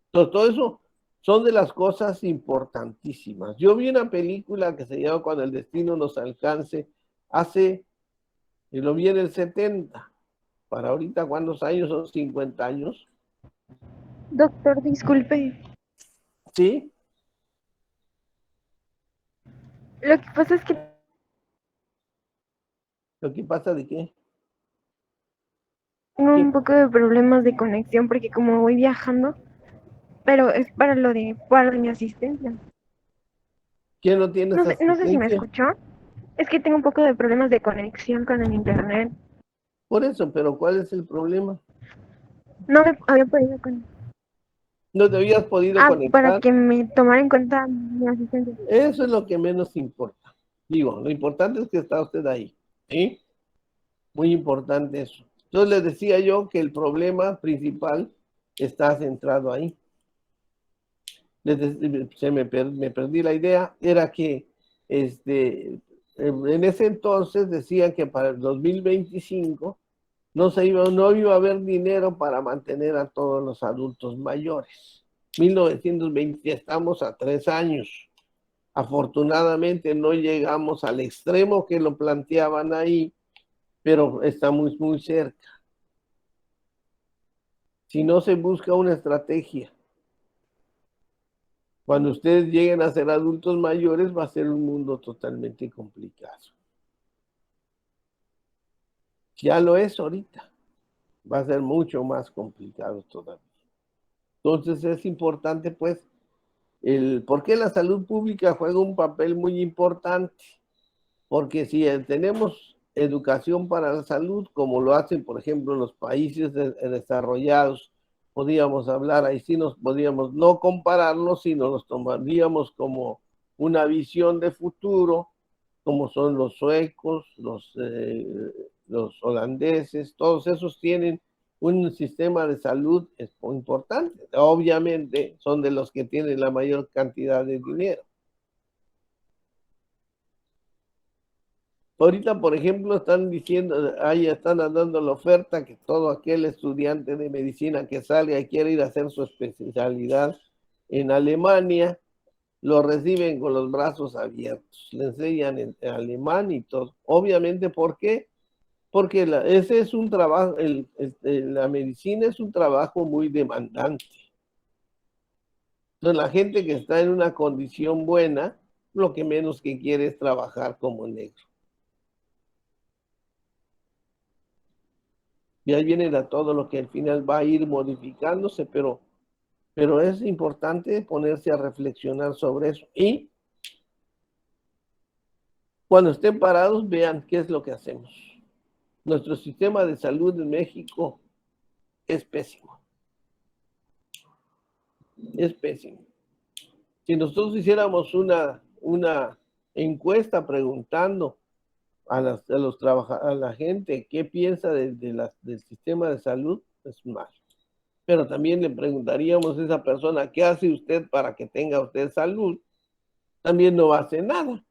Entonces, todo eso son de las cosas importantísimas. Yo vi una película que se llama Cuando el destino nos alcance, lo vi en el 70. Para ahorita, ¿cuántos años? Son 50 años. Doctor, disculpe. ¿Sí? Lo que pasa es que ¿Lo que pasa de qué? Tengo un poco de problemas de conexión porque como voy viajando, pero es para para mi asistencia. ¿Quién no tienes No sé si me asistencia? escuchó. Es que tengo un poco de problemas de conexión con el internet. Por eso, pero ¿cuál es el problema? No me había podido conectar. ¿No te habías podido Para conectar? que me tomara en cuenta mi asistencia. Eso es lo que menos importa. Digo, lo importante es que está usted ahí, ¿sí? Muy importante eso. Entonces les decía yo que el problema principal está centrado ahí. Me perdí la idea, era que en ese entonces decían que para el 2025 no iba a haber dinero para mantener a todos los adultos mayores. 1920, estamos a 3 años. Afortunadamente no llegamos al extremo que lo planteaban ahí, pero estamos muy cerca. Si no se busca una estrategia, cuando ustedes lleguen a ser adultos mayores va a ser un mundo totalmente complicado. Ya lo es ahorita, va a ser mucho más complicado todavía. Entonces es importante pues ¿por qué la salud pública juega un papel muy importante? Porque si tenemos educación para la salud, como lo hacen, por ejemplo, los países desarrollados, podríamos hablar, ahí sí nos podríamos no compararnos, sino los tomaríamos como una visión de futuro, como son los suecos, los holandeses, todos esos tienen un sistema de salud importante. Obviamente son de los que tienen la mayor cantidad de dinero. Ahorita, por ejemplo, están diciendo, ahí están dando la oferta que todo aquel estudiante de medicina que salga y quiere ir a hacer su especialidad en Alemania, lo reciben con los brazos abiertos, le enseñan en alemán y todo. Obviamente, ¿por qué? Porque ese es un trabajo, la medicina es un trabajo muy demandante. Entonces, la gente que está en una condición buena, lo que menos que quiere es trabajar como negro. Y ahí viene todo lo que al final va a ir modificándose, pero es importante ponerse a reflexionar sobre eso. Y cuando estén parados, vean qué es lo que hacemos. Nuestro sistema de salud en México es pésimo. Es pésimo. Si nosotros hiciéramos una encuesta preguntando a la gente qué piensa del sistema de salud, es mal. Pero también le preguntaríamos a esa persona, ¿qué hace usted para que tenga usted salud? También no hace nada.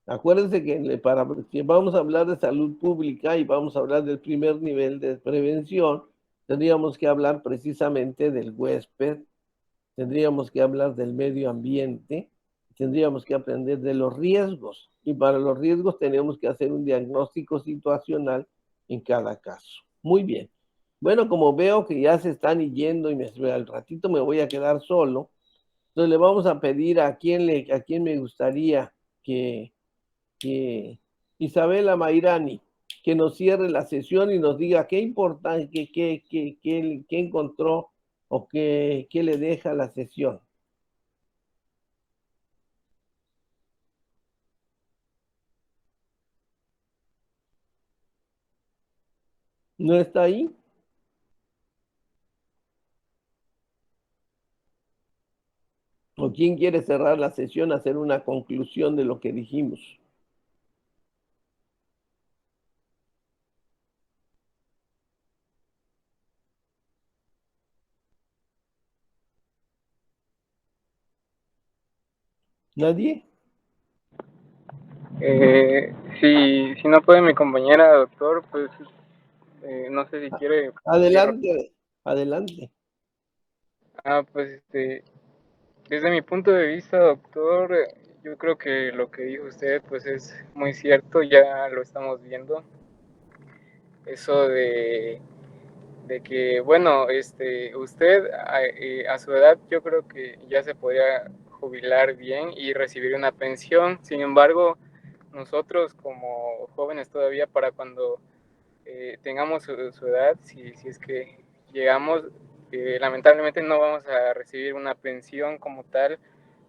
Acuérdense que si vamos a hablar de salud pública y vamos a hablar del primer nivel de prevención, tendríamos que hablar precisamente del huésped, tendríamos que hablar del medio ambiente, tendríamos que aprender de los riesgos. Y para los riesgos tenemos que hacer un diagnóstico situacional en cada caso. Muy bien. Bueno, como veo que ya se están yendo y al ratito me voy a quedar solo, entonces le vamos a pedir a quién me gustaría que Isabela Mairani, que nos cierre la sesión y nos diga qué importante, qué encontró o qué le deja la sesión. ¿No está ahí? ¿O quién quiere cerrar la sesión, hacer una conclusión de lo que dijimos? ¿Nadie? Si no puede mi compañera, doctor, pues no sé si quiere. Adelante, adelante. Pues desde mi punto de vista, doctor, yo creo que lo que dijo usted pues es muy cierto, ya lo estamos viendo. Eso de que, bueno, usted a su edad yo creo que ya se podría jubilar bien y recibir una pensión. Sin embargo, nosotros como jóvenes todavía, para cuando tengamos su edad, si es que llegamos, lamentablemente no vamos a recibir una pensión como tal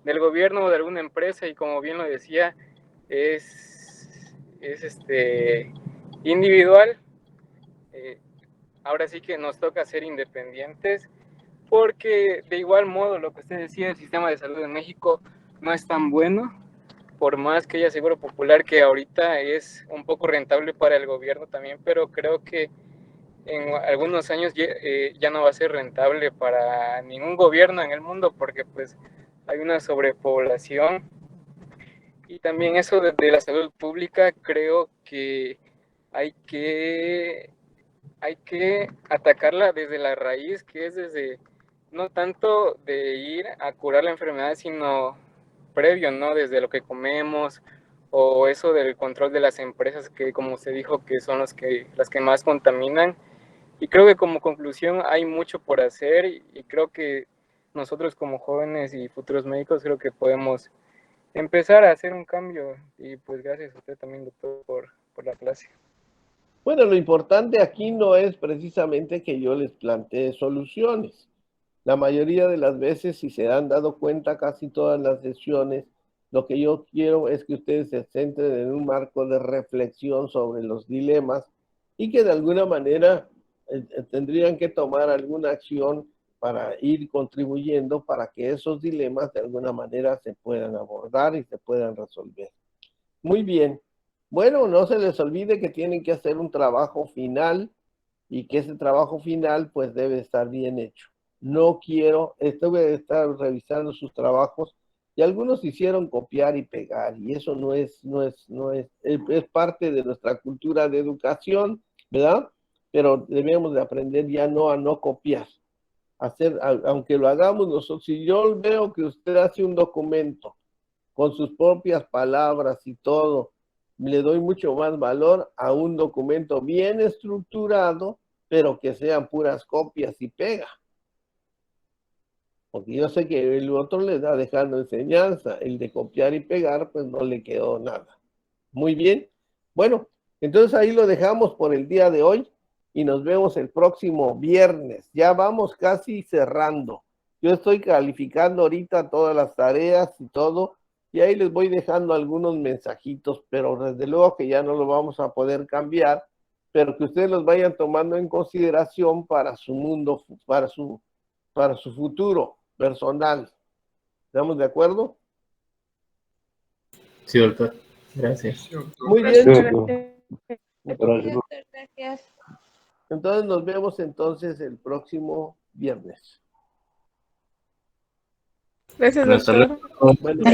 del gobierno o de alguna empresa, y como bien lo decía, es individual. Ahora sí que nos toca ser independientes, porque de igual modo lo que usted decía, el sistema de salud en México no es tan bueno, por más que haya seguro popular, que ahorita es un poco rentable para el gobierno también, pero creo que en algunos años ya no va a ser rentable para ningún gobierno en el mundo, porque pues hay una sobrepoblación. Y también eso de la salud pública, creo que hay que atacarla desde la raíz, que es desde, no tanto de ir a curar la enfermedad, sino previo, ¿no? Desde lo que comemos, o eso del control de las empresas, que como usted dijo, que son las que más contaminan. Y creo que como conclusión hay mucho por hacer, y creo que nosotros como jóvenes y futuros médicos creo que podemos empezar a hacer un cambio. Y pues gracias a usted también, doctor, por la clase. Bueno, lo importante aquí no es precisamente que yo les plantee soluciones. La mayoría de las veces, si se han dado cuenta, casi todas las sesiones, lo que yo quiero es que ustedes se centren en un marco de reflexión sobre los dilemas y que de alguna manera tendrían que tomar alguna acción para ir contribuyendo para que esos dilemas de alguna manera se puedan abordar y se puedan resolver. Muy bien. Bueno, no se les olvide que tienen que hacer un trabajo final y que ese trabajo final pues debe estar bien hecho. No quiero, estuve estar revisando sus trabajos y algunos hicieron copiar y pegar, y eso es parte de nuestra cultura de educación, ¿verdad? Pero debemos de aprender ya a no copiar. Aunque lo hagamos nosotros, si yo veo que usted hace un documento con sus propias palabras y todo, le doy mucho más valor a un documento bien estructurado, pero que sean puras copias y pega. Porque yo sé que el otro le está dejando enseñanza, el de copiar y pegar, pues no le quedó nada. Muy bien. Bueno, entonces ahí lo dejamos por el día de hoy y nos vemos el próximo viernes. Ya vamos casi cerrando. Yo estoy calificando ahorita todas las tareas y todo, y ahí les voy dejando algunos mensajitos, pero desde luego que ya no lo vamos a poder cambiar, pero que ustedes los vayan tomando en consideración para su mundo, para su futuro personal. ¿Estamos de acuerdo? Sí, doctor. Gracias. Muy bien. Gracias. Entonces nos vemos entonces el próximo viernes. Gracias, Hasta doctor. luego. Bueno.